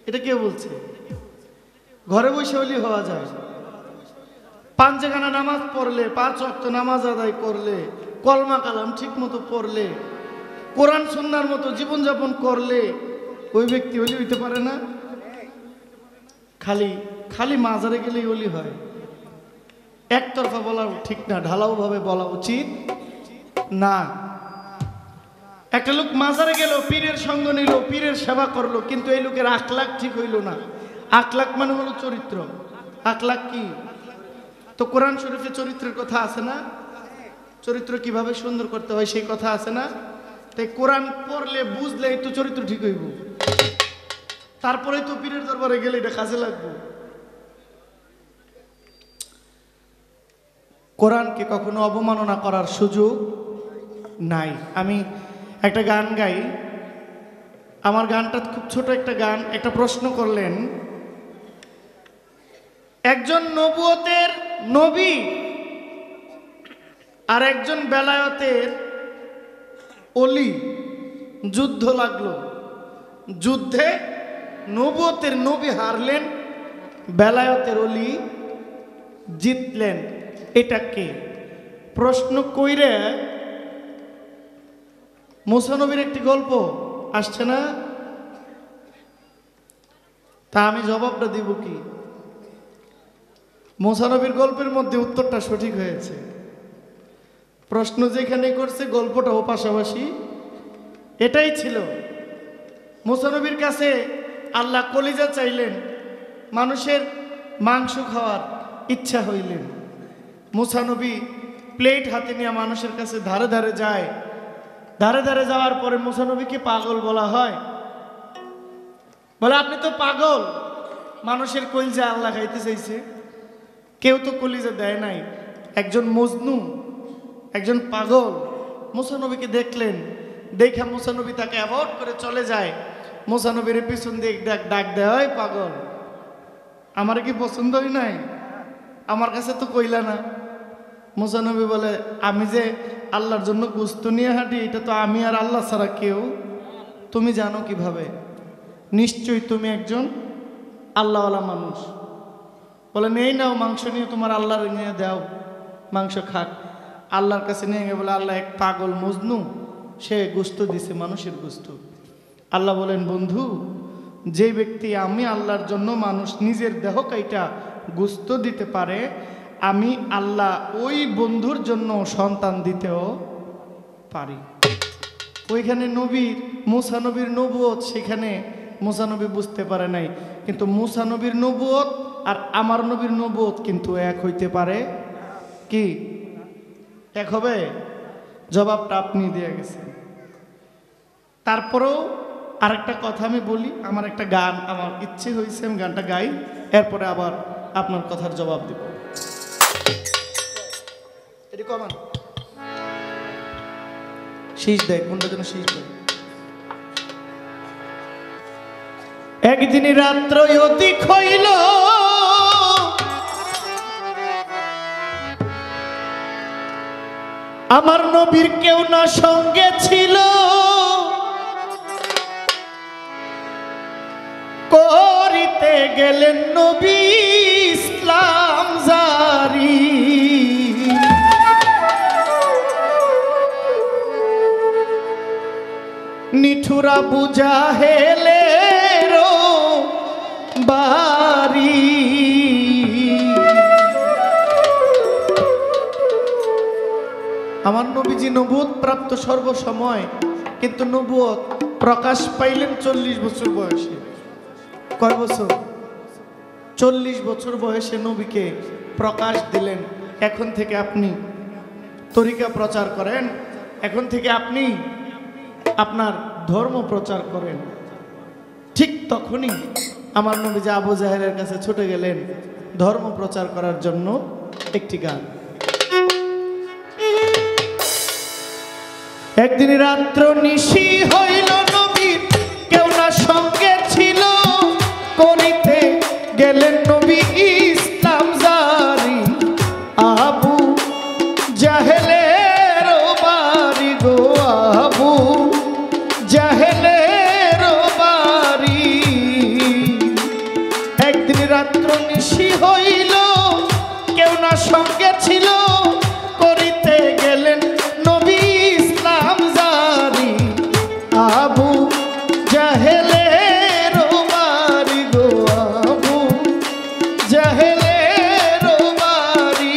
এটা কে বলছে? ঘরে বসে ওলি হওয়া যায়। পাঁচখানা নামাজ পড়লে, 5 ওয়াক্ত নামাজ আদায় করলে, কলমা কালাম ঠিক মতো পড়লে, কোরআন সুন্নাহর মতো জীবনযাপন করলে ওই ব্যক্তি ওলি হইতে পারে না? খালি খালি মাজারে গেলেই ওলি হয়? একতরফা বলা ঠিক না, ঢালাও ভাবে বলা উচিত না। একটা লোক মাজারে গেল, পীরের সঙ্গ নিল, পীরের সেবা করলো, কিন্তু এই লোকের আখলাক ঠিক হইল না। আখলাক মানে হলো চরিত্র। আখলাক কি? তো কোরআন শরীফে চরিত্রের কথা আছে না? চরিত্র কিভাবে সুন্দর করতে হয় সেই কথা আছে না? তাই কোরআন পড়লে বুঝলে তো চরিত্র ঠিক হইব, তারপরে তো পীরের দরবারে গেলে এটা কাজে লাগবে। কোরআনকে কখনো অবমাননা করার সুযোগ নাই। আমি একটা গান গাই, আমার গানটা খুব ছোট একটা গান। একটা প্রশ্ন করলেন, একজন নবুয়তের নবী আর একজন বেলায়েতের অলি, যুদ্ধ লাগলো। যুদ্ধে নবুয়তের নবী হারলেন, বেলায়েতের অলি জিতলেন। এটা কে? প্রশ্ন কইরে মুসা নবীর একটি গল্প আসছে না? তা আমি জবাবটা দিব কি? মুসা নবীর গল্পের মধ্যে উত্তরটা সঠিক হয়েছে। প্রশ্ন যেখানে করছে গল্পটাও পাশাপাশি এটাই ছিল। মুসা নবীর কাছে আল্লাহ কলিজা চাইলেন, মানুষের মাংস খাওয়ার ইচ্ছা হইলেন। মুসা নবী প্লেট হাতে নিয়ে মানুষের কাছে ধারে ধারে যায়। ধারে ধারে যাওয়ার পরে মুসা নবীকে পাগল বলা হয়। বলে আপনি তো পাগল, মানুষের কলিজা আল্লাহ খাইতে চাইছে, কেউ তো কলিজা দেয় নাই। একজন মজনু, একজন পাগল মুসা নবীকে দেখলেন, দেখা মুসা নবী তাকে অ্যাভয়েড করে চলে যায়। মুসা নবীর পিছন দিয়ে ডাক দেয়, হয় পাগল, আমার কি পছন্দ হয় নাই? আমার কাছে তো কইলা না। মুসা নবী বলে, আমি যে আল্লাহর জন্য গোস্ত নিয়ে হাঁটি, এটা তো আমি আর আল্লাহ ছাড়া কেউ। তুমি জানো কিভাবে? নিশ্চয়ই তুমি একজন আল্লাহওয়ালা মানুষ। বলে নেই নাও, মাংস নিয়ে তোমার আল্লাহর নিয়ে দাও, মাংস খাক। আল্লাহর কাছে নিয়ে গিয়ে বলে, আল্লাহ এক পাগল মজনু, সে গোস্ত দিছে, মানুষের গোস্ত। আল্লাহ বলেন, বন্ধু, যে ব্যক্তি আমি আল্লাহর জন্য মানুষ নিজের দেহ কাইটা গোস্ত দিতে পারে, আমি আল্লাহ ওই বন্ধুর জন্য সন্তান দিতেও পারি। ওইখানে নবীর, মুসা নবীর নবুয়ত, সেখানে মুসা নবী বুঝতে পারে নাই। কিন্তু মুসা নবীর নবুয়ত আর আমার নবীর নবুয়ত কিন্তু এক হইতে পারে কি? এক হবে? জবাবটা আপনি দিয়ে গেছেন। তারপরেও আরেকটা কথা আমি বলি, আমার একটা গান আমার ইচ্ছে হয়েছে, আমি গানটা গাই, এরপরে আবার আপনার কথার জবাব দেব। শীষ দেয়, কোনটা যেন শীষ দেয়। একদিন রাত্র অধিক হইল, আমার নবীর কেউ না সঙ্গে ছিল, করিতে গেলেন নবী ইসলাম জারি। নিঠুরা বুঝা হেলেরো বাড়ি। আমার নবীজি নবুয়ত প্রাপ্ত সর্বসময়, কিন্তু নবুয়ত প্রকাশ পাইলেন 40 বছর বয়সে। কয় বছর? 40 বছর বয়সে নবীকে প্রকাশ দিলেন। এখন থেকে আপনি তরিকা প্রচার করেন, এখন থেকে আপনি আপনার ধর্ম প্রচার করেন। ঠিক তখনই আমার নবীজি আবু জাহেলের কাছে ছুটে গেলেন ধর্ম প্রচার করার জন্য। একটি গান। একদিন রাত্র নিশি হইল, নবীর কেউ না সঙ্গে ছিল, করিতে গেলেন নবী ইসলাম জারি। আবু জাহেলের বাড়ি গো, আবু জাহেলের বাড়ি। একদিন রাত্র নিশি হইল, কেউ না সঙ্গে ছিল, করিতে গেলেন নবী ইসলাম জারি। আবু জাহেলের বাড়ি গো, আবু জাহেলের বাড়ি।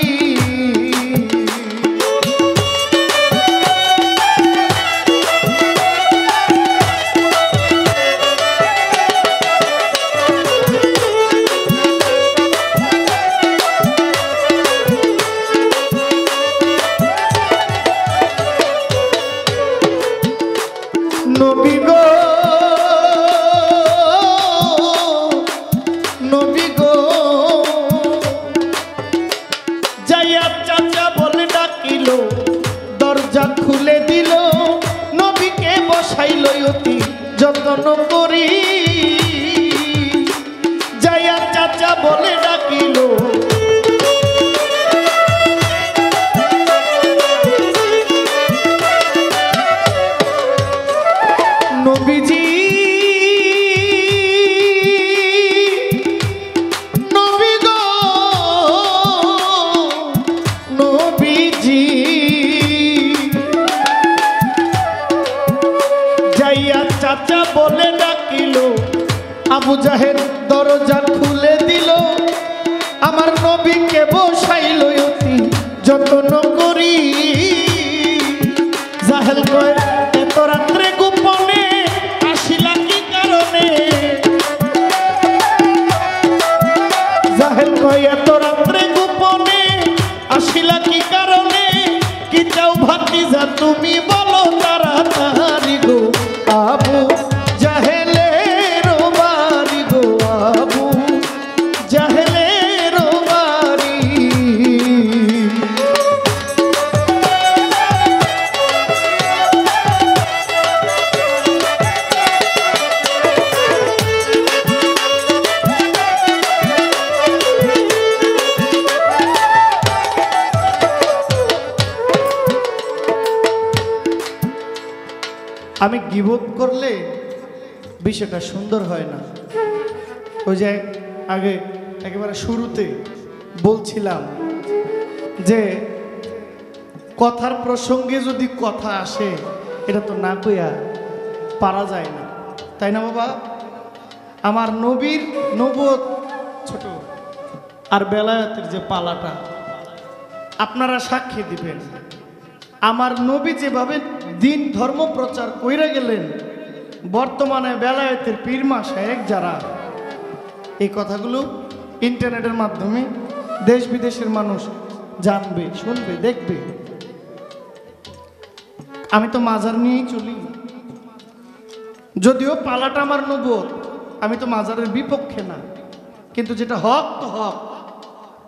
নবী গো, নবী গো, যাইয়া চাচা বলে ডাকিল, দরজা খুলে দিল, নবীকে বসাইল অতি যত্ন করি। যাইয়া চাচা বলে ডাকিল, নবীজি নবী গো, নবীজি। যাইয়া চাচা বলে ডাকিল, আবু জাহেল দরজা খুলে দিল, আমার নবীকে বসাইল অতি যত্ন করি। জাহেল কয়, এত রাত্রে গোপনে আসিলা কি কারণে? জাহেল কয়, এত রাত্রে গোপনে আসিলা কি কারণে? কি চাও ভাতিজা তুমি বলো তাড়াতাড়ি গো, আবু জাহেলের বাড়ি গো, আবু জাহেলের বাড়ি। আমি গীবত করলে বিষয়টা সুন্দর হয় না। ওই যে আগে একেবারে শুরুতে বলছিলাম যে কথার প্রসঙ্গে যদি কথা আসে, এটা তো না কইয়া পারা যায় না, তাই না বাবা? আমার নবীর নবুয়ত ছোট, আর বেলায়েতের যে পালাটা আপনারা সাক্ষী দিবেন। আমার নবী যেভাবে দিন ধর্ম প্রচার কইরা গেলেন, বর্তমানে বেলায়েতের পীরমা শায়েখ যারা, এই কথাগুলো ইন্টারনেটের মাধ্যমে দেশ বিদেশের মানুষ জানবে, শুনবে, দেখবে। আমি তো মাজার নিয়েই চলি, যদিও পালাটা আমার নবুয়ত, আমি তো মাজারের বিপক্ষে না, কিন্তু যেটা হক তো হক।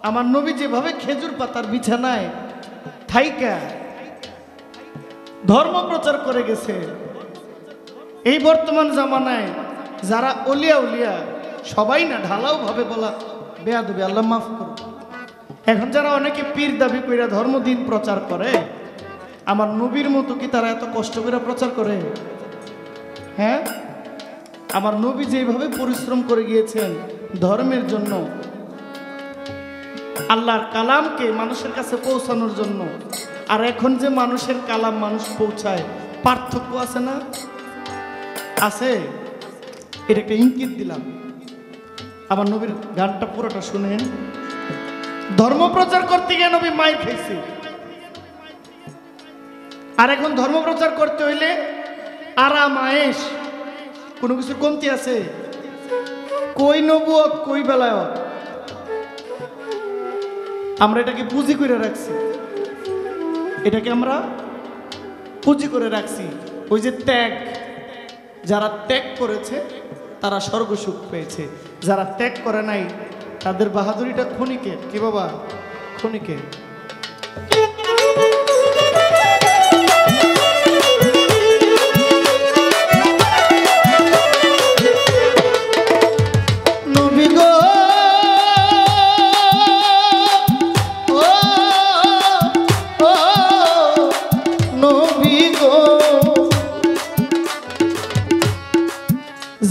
আমার নবী যেভাবে খেজুর পাতার বিছানায় থাইকা ধর্ম প্রচার করে গেছে। এই বর্তমান জামানায় যারা অলিয়া উলিয়া সবাই না, ঢালাও ভাবে বলা বেয়াদবি, আল্লাহ মাফ করুন। এখন যারা অনেকে পীর দাবি কইরা ধর্ম দিন প্রচার করে, আমার নবীর মতো কি তারা এত কষ্ট করে প্রচার করে? হ্যাঁ, আমার নবী যেভাবে পরিশ্রম করে গিয়েছেন ধর্মের জন্য, আল্লাহর কালামকে মানুষের কাছে পৌঁছানোর জন্য, আর এখন যে মানুষের কালাম মানুষ পৌঁছায়, পার্থক্য আছে না? আছে। এটা একটা ইঙ্গিত দিলাম। আমার নবীর গানটা পুরোটা শুনেন। ধর্ম প্রচার করতে গিয়ে নবী মাইর খাইছে, আর এখন ধর্ম প্রচার করতে হইলে আরাম আয়েশ, কোনো কিছুর কমতি আছে? কই নবুয়ত কই বেলায়ত। আমরা এটাকে পুঁজি করে রাখছি, এটাকে আমরা পুঁজি করে রাখছি। ওই যে ত্যাগ, যারা ত্যাগ করেছে তারা স্বর্গসুখ পেয়েছে, যারা ত্যাগ করে নাই তাদের বাহাদুরিটা ক্ষণিকের। কি বাবা? ক্ষণিকের। নবী গো, ও ও নবী গো,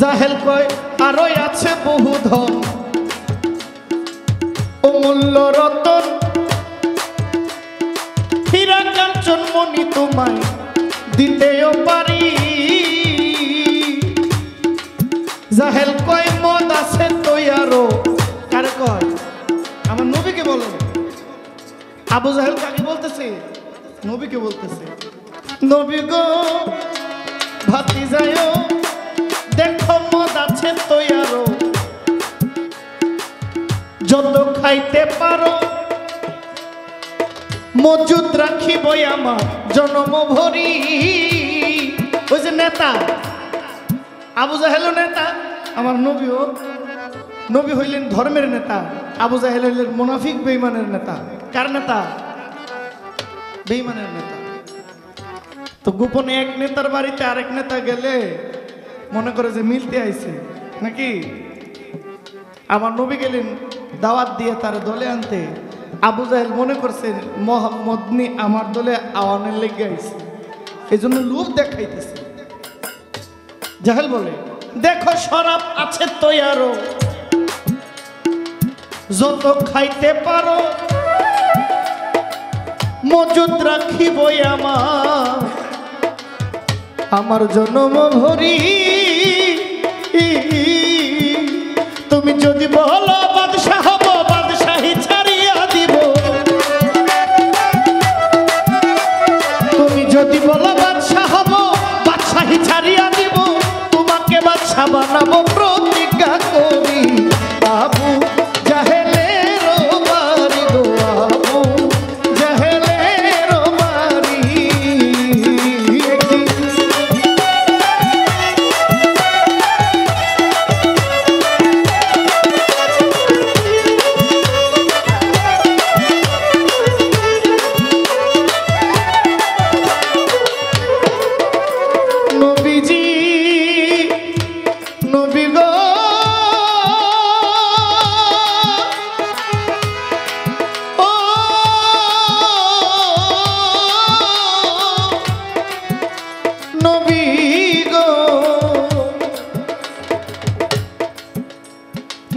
জাহেল কয় আরই আছে বহু ধন, অমূল্য রতন, হীরা কাঞ্চন মণি তোমায় দিতেও পারি। জাহেল কয় মদ আছে তৈয়ারো। কারে কয়? আমার নবীকে বলে। আবু জাহেল কাকে বলতেছে? নবীকে বলতেছে। নবী গো ভাতিজায়ো, দেখো মদ আছে তৈয়ারো, যত খাইতে পারো মজুদ রাখিবই আমার জনম ভরি। ওই যে নেতা আবু জাহেল নেতা, আমার নবীও, নবী হইলেন ধর্মের নেতা, আবু জাহেল হইলেন মুনাফিক বেঈমানের নেতা। কার নেতা? বেঈমানের নেতা। তো গোপনে এক নেতার বাড়িতে আরেক নেতা গেলে মনে করে যে মিলতে আইছে নাকি। আমার নবী গেলেন দাওয়াত দিয়ে তার দলে আনতে। আবু জাহেল মনে করছেন মোহাম্মদ নি আমার দলে আওয়ানের লেগে আইছে, এই জন্য লোভ দেখাইতেছে। জাহেল বলে, দেখো শরাব আছে তৈয়ারো, যত খাইতে পারো মজুদ রাখিবই আমার জনম ভরি। তুমি যদি বলো বাদশাহ হব, বাদশাহী ছাড়িয়া দিব। তুমি যদি বলো বাদশাহ হব, বাদশাহী ছাড়িয়া দিব। তোমাকে বাদশাহ বানাবো প্রতিজ্ঞা করি। আবু জাহেলের বাড়ি গো, আবু জাহেলের বাড়ি। নবীজি, নবী গো, ও নবী গো,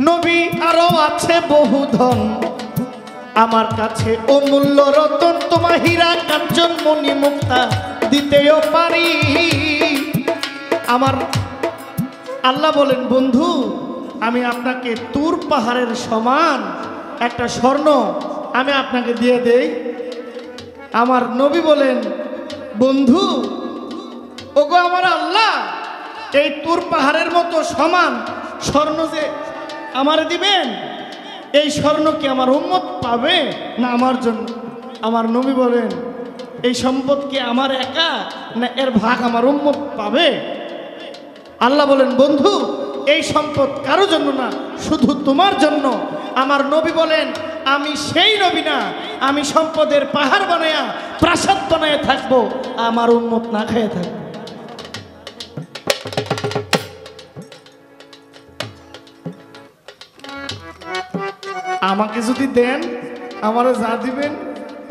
নবী আরো আছে বহু ধন আমার কাছে, অমূল্য রতন, তোমার হীরা কাঞ্চন মণি মুক্তা দিতেও পারি। আমার আল্লাহ বলেন, বন্ধু আমি আপনাকে তুর পাহাড়ের সমান একটা স্বর্ণ আমি আপনাকে দিয়ে দেই। আমার নবী বলেন, বন্ধু ওগো আমার আল্লাহ, এই তুর পাহাড়ের মতো সমান স্বর্ণ যে আমার দিবেন, এই স্বর্ণ কি আমার উম্মত পাবে না আমার জন্য? আমার নবী বলেন, এই সম্পদ কি আমার একা না এর ভাগ আমার উম্মত পাবে? আল্লাহ বলেন, বন্ধু এই সম্পদ কারো জন্য না, শুধু তোমার জন্য। আমার নবী বলেন, আমি সেই নবী না, আমি সম্পদের পাহাড় বানায়া প্রাসাদ বানায় থাকবো, আমার উম্মত না খেয়ে থাকবো। আমাকে যদি দেন, আমারও যা দিবেন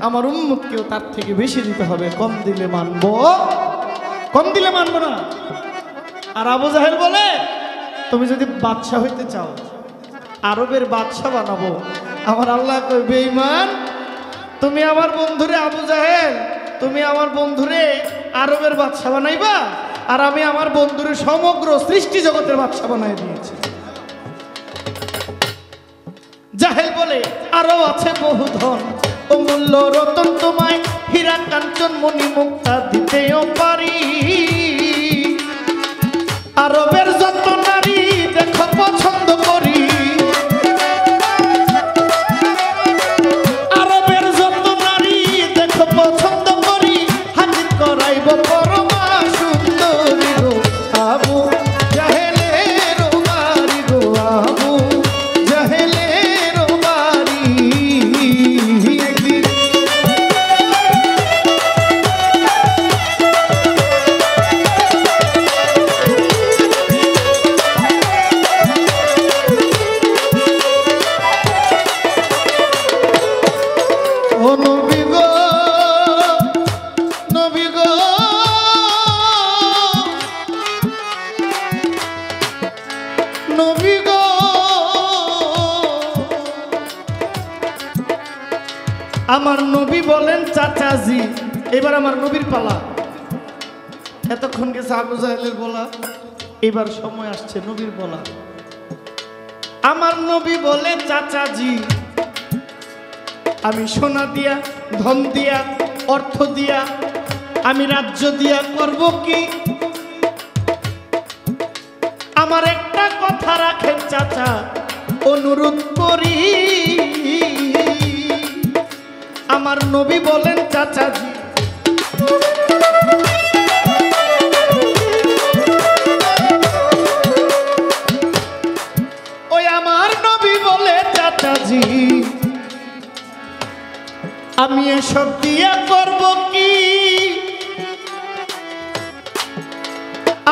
আমার উম্মতকেও তার থেকে বেশি দিতে হবে। কম দিলে মানবো, কম দিলে মানবো না। আর আবু জাহেল বলে, তুমি যদি বাদশা হইতে চাও, আরবের বাদশা বানাবো। আমার আল্লাহ কই, বেঈমান, তুমি আমার বন্ধুরে আবু জাহেল, তুমি আমার বন্ধুরে আরবের বাদশা বানাইবা, আর আমি আমার বন্ধুরে সমগ্র সৃষ্টি জগতের বাদশা বানাই দিয়েছি। জাহেল বলে, আরো আছে বহু ধন, অমূল্য রতন, তোমায় হীরা কাঞ্চন মণি মুক্তা দিতেও পারি। আরবের যত নারী দেখো পছন্দ করি, আরবের যত নারী দেখো পছন্দ করি, হাজির করাইব পরমা সুন্দরী গো আবু জাহেলের বাড়ি গো, আবু জাহেলের বাড়ি। ও নবী গো, নবী গো, নবী গো, আমার নবী বলেন চাচাজি। এবার আমার নবীর পালা। এতক্ষণ গেছে আবু জাহেলের বলা, এবার সময় আসছে নবীর বলা। আমার নবী বলে, চাচাজি, আমি সোনা দিয়া, ধন দিয়া, অর্থ দিয়া, আমি রাজ্য দিয়া করব কি? আমার একটা কথা রাখেন চাচা, অনুরোধ করি। আমার নবী বলেন, চাচাজি, ওই আমার নবী বলে, চাচাজি, আমি এসব দিয়া করব কি?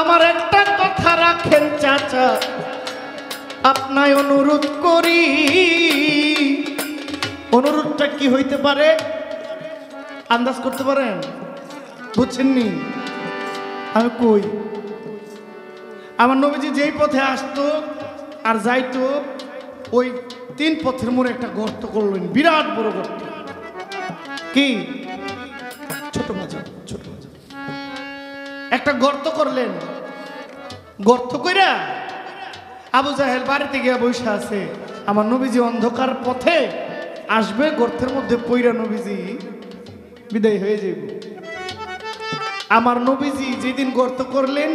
আমার একটা কথা রাখেন চাচা, আপনায় অনুরোধ করি। অনুরোধটা কি হইতে পারে আন্দাজ করতে পারেন? বুঝছেননি? আমি কই, আমার নবীজি যেই পথে আসতো আর যাইতো, ওই 3 পথের মোড়ে একটা গর্ত করলেন, বিরাট বড় গর্ত। কি? ছোট বাজার, ছোট বাজার। একটা গর্ত করলেন, গর্ত কইরা আবু জাহেল বাড়িতে গিয়া বসে আছে। আমার নবীজি অন্ধকার পথে আসবে, গর্তের মধ্যে পইরা নবীজি বিদায় হয়ে যাবে। আমার নবীজি যেদিন গর্ত করলেন,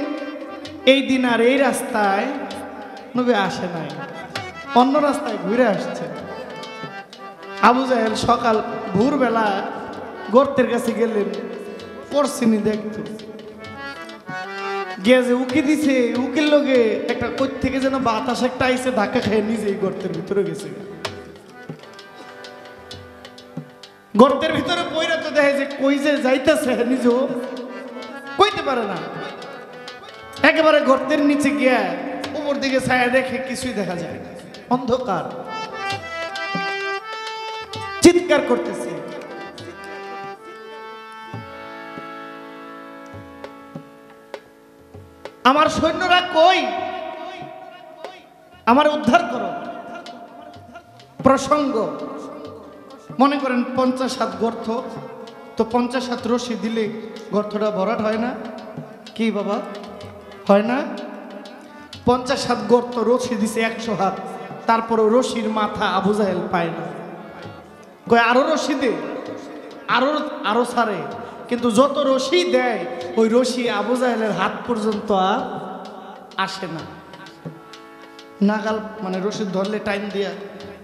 এই দিন আর এই রাস্তায় নবী আসে নাই, অন্য রাস্তায় ঘুরে আসছে। আবু জাহেল সকাল ভোরবেলা গর্তের কাছে গেলেন, পড়ছিনি দেখতো, গিয়ে যে উকি দিছে, উকির লগে একটা কই থেকে যেন বাতাস একটা আইসে, ধাক্কা খেয়ে নিজেই গর্তের ভিতরে গেছে। গর্তের ভিতরে পইরা তো দেখে যে কই যে যাইতেছে, নিজেও কইতে পারে না। একেবারে গর্তের নিচে গিয়া উপর দিকে ছায়া দেখে কিছুই দেখা যায় না, অন্ধকার। চিৎকার করতেছে, আমার সৈন্যরা কই, আমার উদ্ধার করো। প্রসঙ্গ মনে করেন 50 হাত গর্ত, তো 50 হাত রশি দিলে গর্তটা ভরাট হয় না? কি বাবা, হয় না? 50 হাত গর্ত, রশি দিছে 100 হাত, তারপরে রশির মাথা আবু জাহেল পায় না। কয় আরো রশি দে, আরো আরো ছাড়ে, কিন্তু যত রশি দেয় ওই রশি আবু জাহেলের হাত পর্যন্ত আর আসে না। নাগাল মানে রশি ধরলে টাইম দিয়া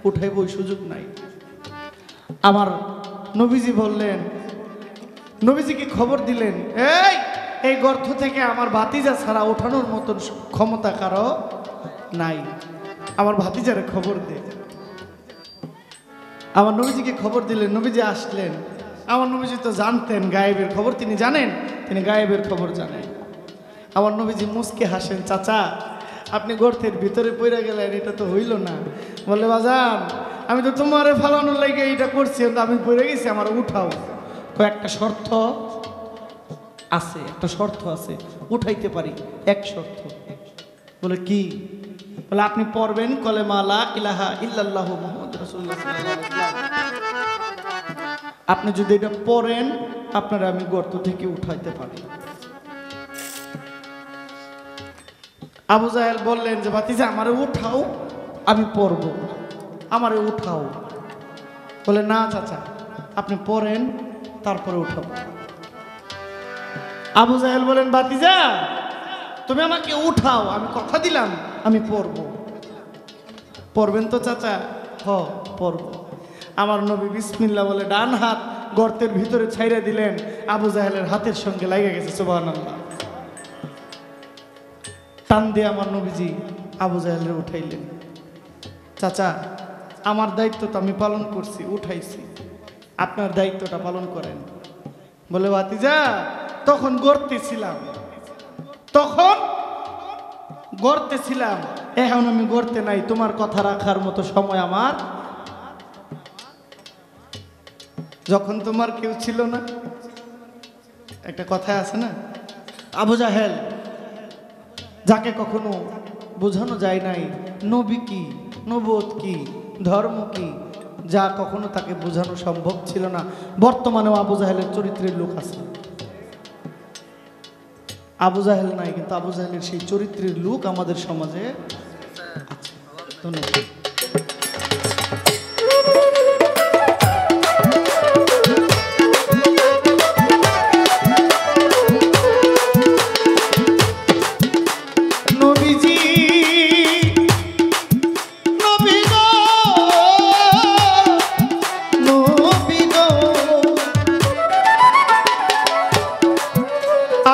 উঠাইব, ওই সুযোগ নাই। আমার নবীজি বললেন, নবীজিকে খবর দিলেন, এই গর্ত থেকে আমার ভাতিজা ছাড়া ওঠানোর মতন ক্ষমতা কারো নাই, আমার ভাতিজারে খবর দে। আমার নবীজিকে খবর দিলেন, নবীজি আসলেন, আমার নবীজি তো জানতেন গায়েবের খবর, তিনি জানেন, তিনি গায়েবের খবর জানেন। আমার নবীজি মুস্কে হাসেন, চাচা আপনি গর্তের ভিতরে পড়ে গেলেন, এটা তো হইল না। বলে বাজান আমি তো তোমারে ফালানোর লাগে এটা করছি, আমি পড়ে গেছি, আমার উঠাও। কয়েকটা শর্ত আছে, একটা শর্ত আছে, উঠাইতে পারি, এক শর্ত। বলে কি? বলে আপনি পড়বেন কলেমা লা ইলাহা ইল্লাল্লাহ মুহাম্মাদুর রাসূলুল্লাহ সাল্লাল্লাহু আলাইহি ওয়াসাল্লাম। আপনি যদি এটা পড়েন আপনারা আমি গর্ত থেকে উঠাইতে পারি। আবু জাহেল বললেন যে ভাতিজা আমারে উঠাও, আমি পড়ব, আমারে উঠাও। বলে না চাচা আপনি পড়েন তারপরে উঠাবো। আবু জাহেল বলেন ভাতিজা তুমি আমাকে উঠাও, আমি কথা দিলাম আমি পড়ব। পড়বেন তো চাচা? হ পড়ব। আমার নবী বিসমিল্লাহ বলে ডান হাত গর্তের ভিতরে ছাইরা দিলেন, আবু জাহেলের হাতের সঙ্গে লাগে গেছে। সুবহানাল্লাহ। টান দিয়ে আমার নবীজি আবু জাহেলের উঠাইলেন। চাচা আমার দায়িত্ব তো আমি পালন করছি, উঠাইছি, আপনার দায়িত্বটা পালন করেন। বলে ভাতিজা তখন গর্তে ছিলাম, তখন গর্তে ছিলাম, এখন আমি গর্তে নাই, তোমার কথা রাখার মতো সময় আমার। যখন তোমার কেউ ছিল না, একটা কথা আছে না, আবু জাহেল যাকে কখনো বোঝানো যায় নাই নবী কি, নবুয়ত কি, ধর্ম কি, যা কখনো তাকে বোঝানো সম্ভব ছিল না, বর্তমানেও আবু জাহেলের চরিত্রের লোক আছে। আবু জাহেল নাই কিন্তু আবু জাহেলের সেই চরিত্রের লোক আমাদের সমাজে আছে। ধন্যবাদ।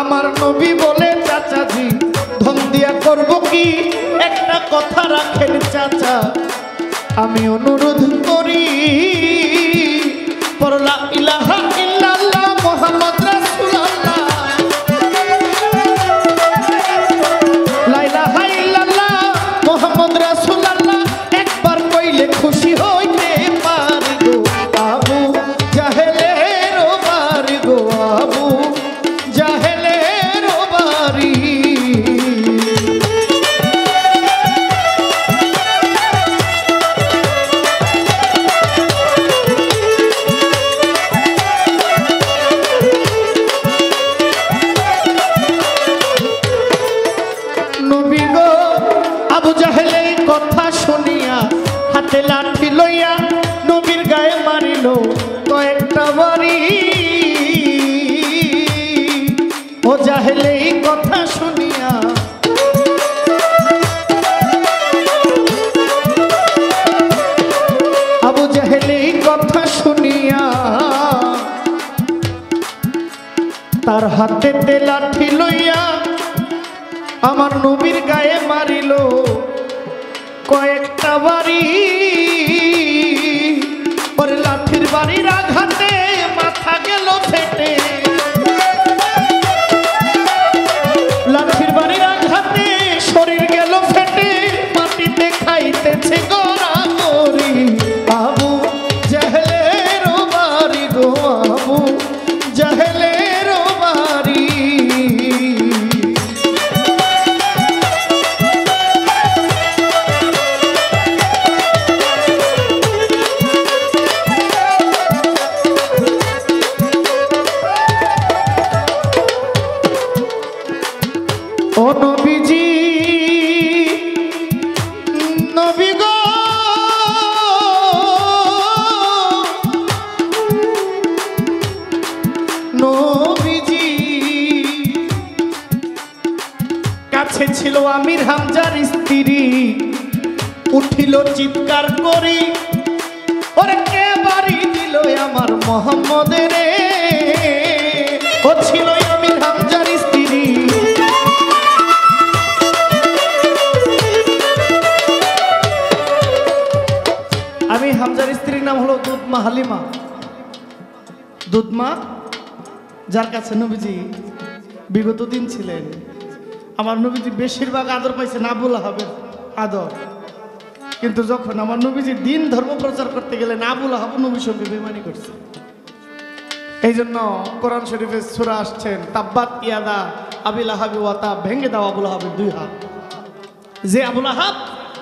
আমার নবী বলে চাচাজি ধন দিয়া করব কি, একটা কথা রাখেন চাচা আমি অনুরোধ করি, পড়লা ইলাহা ইল্লাল্লাহ মুহাম্মদ রাসূলুল্লাহ, লা ইলাহা ইল্লাল্লাহ মুহাম্মদ রাসূলুল্লাহ, একবার কইলে খুশি হইতে পারি গো আবু জাহেলের বাড়ি গো, আবু জাহেলের বাড়ি। নবী গো আবু জাহেলের কথা শুনিয়া হাতে লাঠি লইয়া নবীর গায়ে মারিল কয়েকটা বাড়ি। ও জাহেলে এই কথা শুনিয়া আবু জাহেলে এই কথা শুনিয়া তার হাতে লাঠি লইয়া আমার নবীর গায়ে মারিল কয়েকটা বাড়ি। ওর লাঠির বাড়ির আঘাতে মাথা গেল ফেটে, লাঠির বাড়ির আঘাতে শরীর গেল ফেটে, মাটিতে খাইতেছে গড়াগড়ি। আবু জাহেলের বাড়ি গো, আবু জাহেলের বাড়ি। ও নবীজি নবী গো নবীজি কাছে ছিল আমির হামজার স্ত্রী, উঠিল চিৎকার করি, ওরে কে বাড়ি দিল আমার মোহাম্মদের, ও ছিল আমির হামজার স্ত্রী। আমি হামজার স্ত্রীর নাম হলো দুধমা হালিমা। দুধমা যার কাছে নবীজি বিগত দিন ছিলেন, আমার নবীজি বেশিরভাগ আদর পাইছেন আবুল আহাবের আদর। কিন্তু যখন আমার নবীজি দিন ধর্ম প্রচার করতে গেলেন, আবুল আহাব নবীর সঙ্গে বেমানি করছে। এই জন্য কোরআন শরীফে সূরা আসছেন, তাব্বাত ইয়াদা আবিল আহাবি ওয়া তাব, ভেঙে দাও আবুল আহাবের দুই হাত। যে আবুল আহাব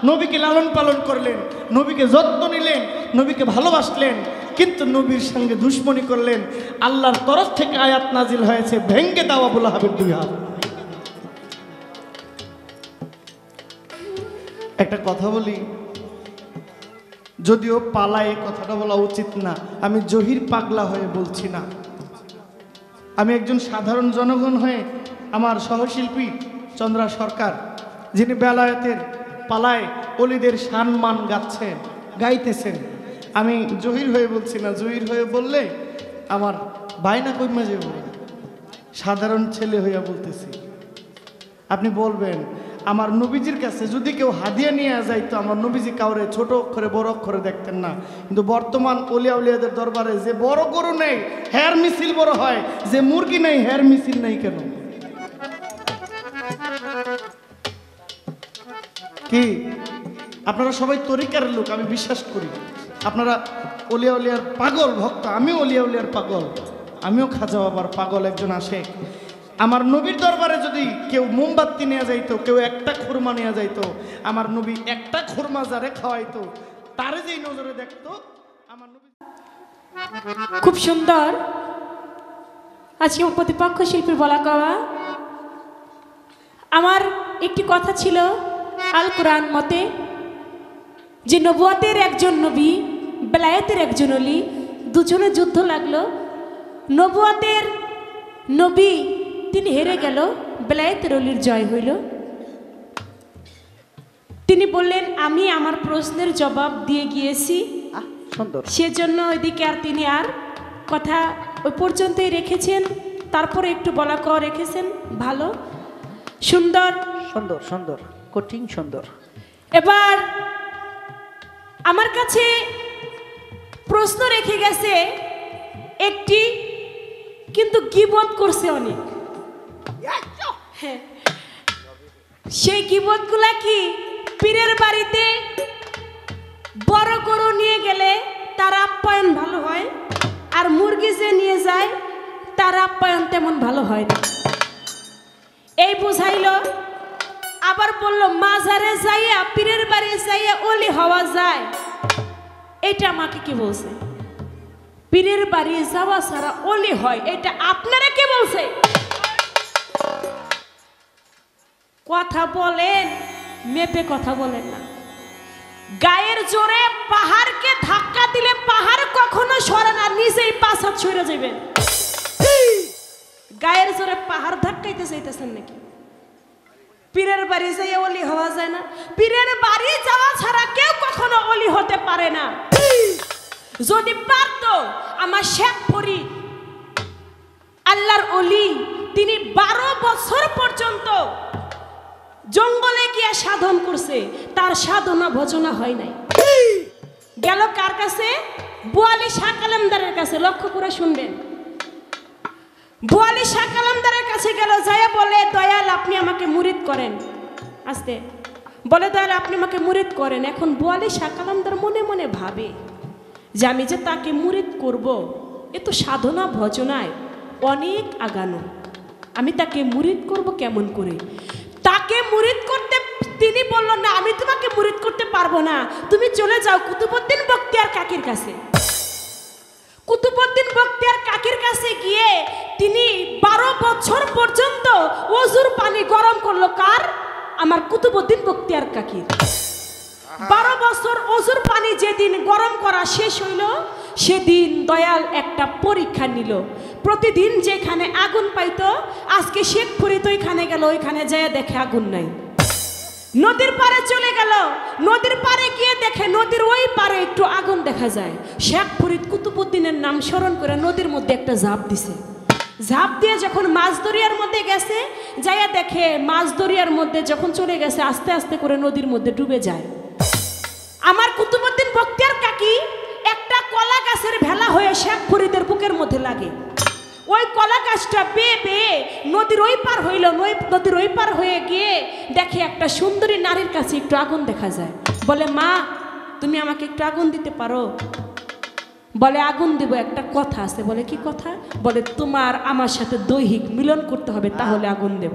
নবীকে লালন পালন করলেন, নবীকে যত্ন নিলেন, নবীকে ভালোবাসলেন, কিন্তু নবীর সঙ্গে দুশ্মনী করলেন, আল্লাহর তরফ থেকে আয়াত নাজিল হয়েছে, ভেঙে দাও আবুল আহাবের দুই হাত। একটা কথা বলি, যদিও পালায় কথাটা বলা উচিত না, আমি জহির পাগলা হয়ে বলছি না, আমি একজন সাধারণ জনগণ হয়ে আমার সহশিল্পী চন্দ্রা সরকার, যিনি বেলায়েতের পালায় অলিদের সম্মান গাচ্ছেন, গাইতেছেন, আমি জহির হয়ে বলছি না। জহির হয়ে বললে আমার বাইনা কইমা যাব, সাধারণ ছেলে হইয়া বলতেছি। আপনি বলবেন আমার নবীজির কাছে যদি কেউ হাদিয়া নিয়ে যাইতো, আমার নবীজি কাউরে ছোট অক্ষরে বড় অক্ষরে দেখতেন না। কিন্তু বর্তমান অলিয়া উলিয়াদের দরবারে যে বড় গরু নেই হেয়ার মিছিল বড় হয়, যে মুরগি নেই হেয়ার মিছিল নেই কেন? কি আপনারা সবাই তরিকার লোক, আমি বিশ্বাস করি। আপনারা অলিয়া উলিয়ার পাগল ভক্ত, আমিও অলিয়া উলিয়ার পাগল, আমিও খাজা বাবার পাগল একজন আসে। আমার নবীর দরবারে যদি কেউ মোমবাতি নিয়ে যাইতো, কেউ একটা খুরমা নিয়ে যাইতো, আমার নবী একটা খুরমা যারে খাওয়াইতো, তারে যেই নজরে দেখতো আমার নবী। খুব সুন্দর। আজকে প্রতিপক্ষ শিল্পীর বলা কওয়া। আমার একটি কথা ছিল আল কোরআন মতে যে নবুয়াতের একজন নবী, বেলায়েতের একজন অলি, দুজনে যুদ্ধ লাগলো। নবুয়াতের নবী তিনি হেরে গেল, বেলায়েতের অলির জয় হইল। তিনি বললেন আমি আমার প্রশ্নের জবাব দিয়ে গিয়েছি, সুন্দর। সেজন্য ওইদিকে আর তিনি আর কথা ওই পর্যন্তই রেখেছেন। তারপরে একটু বলা ক রেখেছেন, ভালো সুন্দর সুন্দর সুন্দর, কঠিন সুন্দর। এবার আমার কাছে প্রশ্ন রেখে গেছে একটি, কিন্তু গীবত করছে অনেক। হ্যাঁ, সেই গীবতগুলা কি, পীরের বাড়িতে বড় গরু নিয়ে গেলে তার আপ্যায়ন ভালো হয়, আর মুরগি যে নিয়ে যায় তার আপ্যায়ন তেমন ভালো হয় না, এই বুঝাইল। আবার বলল মাজারে যাইয়া পীরের বাড়ি যাইয়া অলি হওয়া যায়, এটা আমাকে কি বলছে? পীরের বাড়ি যাওয়া ছাড়া অলি হয়, এটা আপনারা কে বলছে? কথা বলেন, মেপে কথা বলেন না। গায়ের জোরে পাহাড়কে ধাক্কা দিলে পাহাড় কখনো সরে না, নিজেই পাছাত সরে যাবেন। গায়ের জোরে পাহাড় ধাক্কাইতে চাইতেছেন নাকি? পীরের বাড়ি যাইয়া অলি হওয়া যায় না? পীরের বাড়ি যাওয়া ছাড়া কেউ কখনো অলি হতে পারে না। যদি পারত আমার শেখ ফরিদ আল্লাহর অলি, তিনি 12 বছর পর্যন্ত জঙ্গলে গিয়ে সাধন করছে, তার সাধনা ভজনা হয় নাই। গেল কার কাছে? বোয়ালি শাহ কালামদারের কাছে। লক্ষ্য করে শুনবেন, বোয়ালি শাহ কালামদারের কাছে গেল, যাইয়া বলে দয়াল আপনি আমাকে মুরিদ করেন। আস্তে বলে দয়াল আপনি আমাকে মুরিদ করেন। এখন বোয়ালি শাহ কালামদার মনে মনে ভাবে যে আমি যে তাকে মুরিদ করব, এ তো সাধনা ভজনায় অনেক আগানো, আমি তাকে মুরিদ করব কেমন করে? তাকে মুরিদ করতে তিনি বলল না, আমি তোমাকে মুরিদ করতে পারবো না, তুমি চলে যাও কুতুবউদ্দিন বখতিয়ার কাকির কাছে। কুতুবউদ্দিন বখতিয়ার কাকির কাছে গিয়ে তিনি 12 বছর পর্যন্ত ওজুর পানি গরম করলো। কার? আমার কুতুবউদ্দিন বখতিয়ার কাকির। 12 বছর ওজুর পানি যেদিন গরম করা শেষ হইল, সেদিন দয়াল একটা পরীক্ষা নিল। প্রতিদিন যেখানে আগুন পাইতো, আজকে শেখ ফরিদ ওইখানে গেল, ওইখানে যেয়ে দেখে আগুন নাই। নদীর পাড়ে চলে গেল, নদীর পাড়ে গিয়ে দেখে নদীর ওই পাড়ে একটু আগুন দেখা যায়। শেখ ফরিদ কুতুবউদ্দিনের নাম স্মরণ করে নদীর মধ্যে একটা ঝাঁপ দিছে। ঝাঁপ দিয়ে যখন মাছ দরিয়ার মধ্যে গেছে, যাইয়া দেখে মাছ দরিয়ার মধ্যে যখন চলে গেছে, আস্তে আস্তে করে নদীর মধ্যে ডুবে যায়। আমার কুতুবউদ্দিন বখতিয়ার কাকি একটা কলা গাছের ভেলা হয়ে শেখ ফরিদের বুকের মধ্যে লাগে। গাছটা বেয়ে বেয়ে নদীর ওই পার হইল, নদীর ওই পার হয়ে গিয়ে দেখে একটা সুন্দরী নারীর কাছে একটু আগুন দেখা যায়। বলে মা তুমি আমাকে একটু আগুন দিতে পারো? বলে আগুন দিব, একটা কথা আছে। বলে কি কথা? বলে তোমার আমার সাথে দৈহিক মিলন করতে হবে, তাহলে আগুন দেব।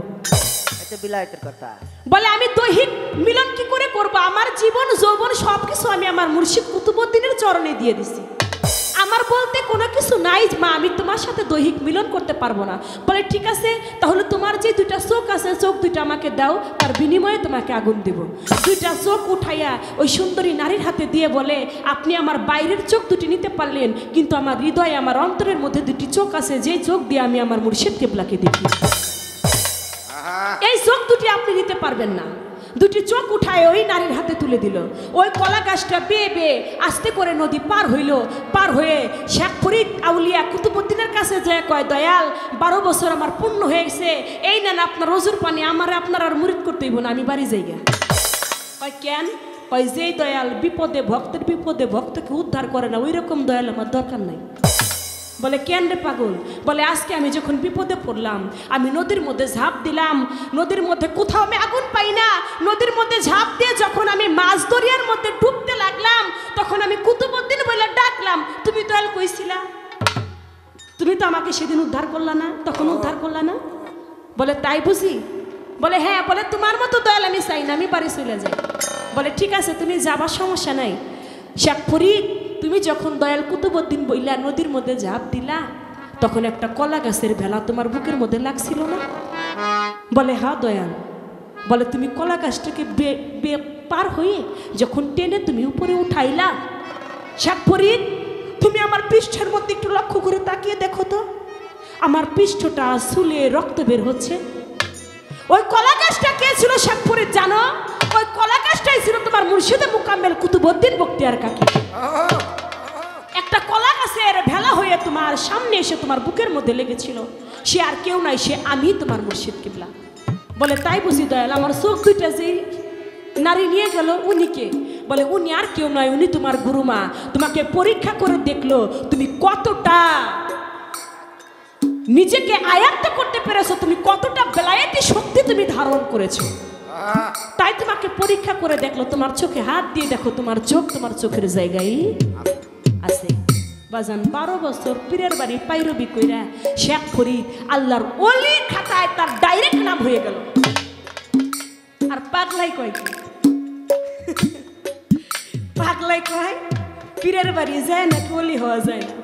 এটা বিলাইতের কথা। বলে আমি দৈহিক মিলন কি করে করব? আমার জীবন যৌবন সবকিছু আমি আমার মুর্শিদ কুতুবউদ্দিনের চরণে দিয়ে দিছি, আমার বলতে কোনো কিছু নাই মা, আমি তোমার সাথে দৈহিক মিলন করতে পারবো না। বলে ঠিক আছে, তাহলে তোমার যে দুইটা চোখ আছে চোখ দুইটা আমাকে দাও, তার বিনিময়ে তোমাকে আগুন দেব। দুইটা চোখ উঠাইয়া ওই সুন্দরী নারীর হাতে দিয়ে বলে আপনি আমার বাইরের চোখ দুটি নিতে পারলেন, কিন্তু আমার হৃদয়ে আমার অন্তরের মধ্যে দুটি চোখ আছে, যে চোখ দিয়ে আমি আমার মুর্শিদ কেবলাকে দেখি, এই চোখ দুটি আপনি নিতে পারবেন না। দুটি চোখ উঠায় ওই নারীর হাতে তুলে দিল। ওই কলা গাছটা বেয়ে বেয়ে আস্তে করে নদী পার হইল। পার হয়ে শেখ ফরিদ আউলিয়া কুতুবউদ্দিনের কাছে যায়, কয় দয়াল 12 বছর আমার পূর্ণ হয়ে গেছে, এই নেন আপনার রোজুর পানি, আমার আপনার আর মুরিদ করতে হইব না, আমি বাড়ি যাই গা। কয় কেন? কয় যেই দয়াল বিপদে ভক্তের বিপদে ভক্তকে উদ্ধার করে না, ওই রকম দয়াল আমার দরকার নাই। বলে কেন রে পাগল? বলে আজকে আমি যখন বিপদে পড়লাম, আমি নদীর মধ্যে ঝাঁপ দিলাম, নদীর মধ্যে কোথাও আমি আগুন পাই না, নদীর মধ্যে ঝাঁপ দিয়ে যখন আমি মাছ দরিয়ার মধ্যে ডুবতে লাগলাম, তখন আমি কুতুবউদ্দিন বলে ডাকলাম, তুমি দয়াল কইছিলা, তুমি তো আমাকে সেদিন উদ্ধার করলা না, তখন উদ্ধার করলা না? বলে তাই বুঝি? বলে হ্যাঁ। বলে তোমার মতো দয়াল আমি চাই না, আমি বাড়ি চলে যাই। বলে ঠিক আছে তুমি যাবার সমস্যা নাই। শেখ ফরিদ তুমি যখন দয়াল কুতুবউদ্দিন বইলা নদীর মধ্যে ঝাঁপ দিলা, তখন একটা কলা গাছের ভেলা তোমার বুকের মধ্যে লাগছিল না? বলে হ্যাঁ দয়াল। বলে তুমি কলা গাছটাকে পার হয়ে যখন টেনে তুমি উপরে উঠাইলা, শেখ ফরিদ তুমি আমার পৃষ্ঠের মধ্যে একটু লক্ষ্য করে তাকিয়ে দেখো তো, আমার পৃষ্ঠটা চুলে রক্ত বের হচ্ছে। ওই কলা গাছটা কে ছিল শেখ ফরিদ জানো? ওই কলা গাছটাই ছিল তোমার মুর্শিদে মুকাম্মেল কুতুবউদ্দিন বখতিয়ার কাকি। একটা কলা গাছের ভেলা হয়ে তোমার সামনে এসে তোমার বুকের মধ্যে লেগেছিল, সে আর কেউ নাই, সে আমি তোমার মুর্শিদ কিবলা। বলে তাই বুঝি দয়াল? আমার চোখ দুইটা যে নারী নিয়ে গেল উনি কে? বলে উনি আর কেউ নয়, উনি তোমার গুরুমা। তোমাকে পরীক্ষা করে দেখলো তুমি কতটা নিজেকে আয়ত্ত করতে পেরেছো, তুমি কতটা বেলায়েতি শক্তি তুমি ধারণ করেছো, তাই তোমাকে পরীক্ষা করে দেখলো। তোমার চোখে হাত দিয়ে দেখো, তোমার চোখ তোমার চোখের জায়গায় আছে। বাজান 12 বছর পীরের বাড়ি পাইরবি কইরা শেখ ফরিদ আল্লাহর ওলি খাতায় তার ডাইরেক্ট নাম হয়ে গেল। আর পাগলাই কয় কি? পাগলাই কয় পীরের বাড়ি যায় না ওলি হওয়া যায় না,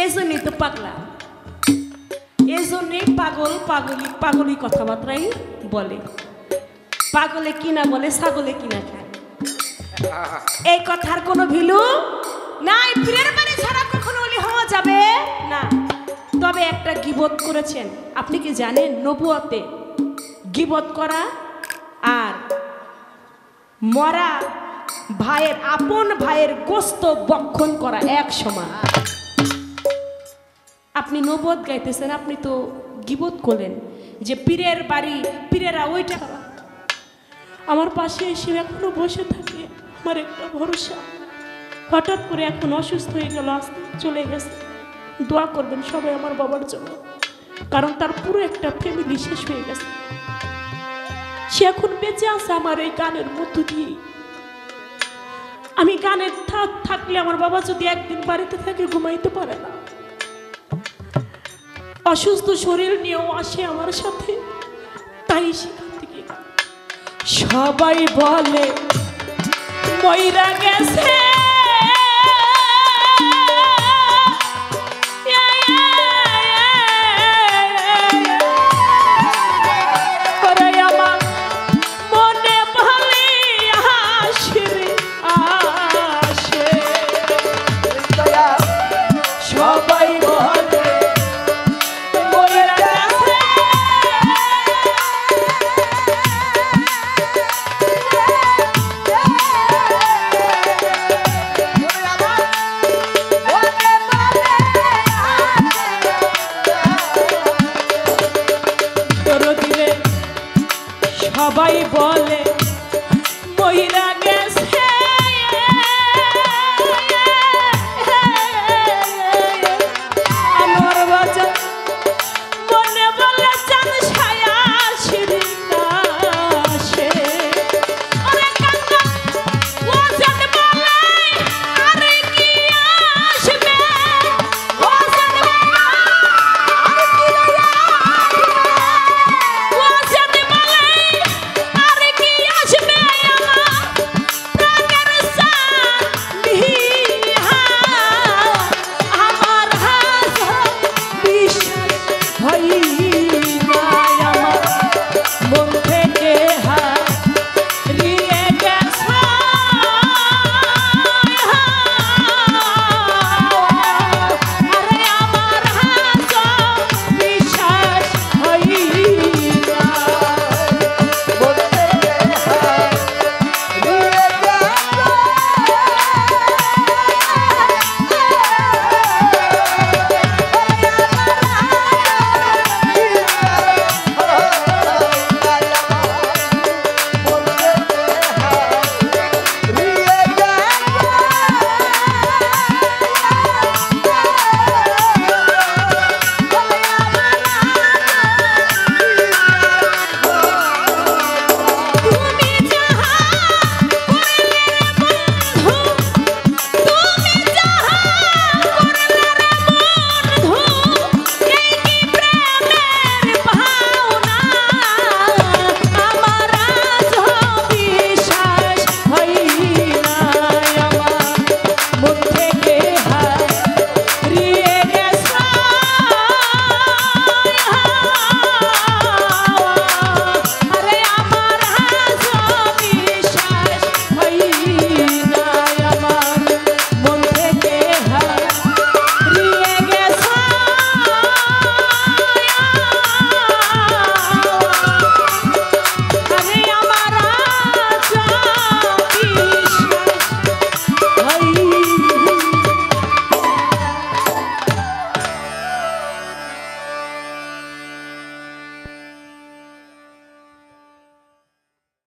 এই জন্যই তো পাগলা, এই জন্যই পাগল পাগলি পাগলি কথাবার্তাই বলে। পাগলে কিনা বলে, ছাগলে কিনা খায়, এই কথার কোনো ভ্যালু নাই। পীরের বাড়ি ছাড়া কখনো ওলি হওয়া যাবে না। তবে একটা গীবত করেছেন, আপনি কি জানেন? নবুয়তে গীবত করা আর মরা ভাইয়ের, আপন ভাইয়ের গোস্ত ভক্ষণ করা এক সমান। আপনি নবুয়ত গাইতেছেন, আপনি তো গীবত করলেন যে পীরের বাড়ি, পীরেরা ওইটা। আমার পাশে এসে এখনো বসে থাকে, আমার একটা ভরসা, হঠাৎ করে এখন অসুস্থ হয়ে গেল, আস্তে চলে গেছে। দোয়া করবেন সবাই আমার বাবার জন্য, কারণ তার পুরো একটা ফ্যামিলি শেষ হয়ে গেছে। সে এখন বেঁচে আছে আমার এই গানের মধ্য দিয়ে। আমি গানের থাকলে আমার বাবা যদি একদিন বাড়িতে থাকে ঘুমাইতে পারে না, অসুস্থ শরীর নিয়েও আসে আমার সাথে, তাই সেখান থেকে সবাই বলে মইরা গেছে।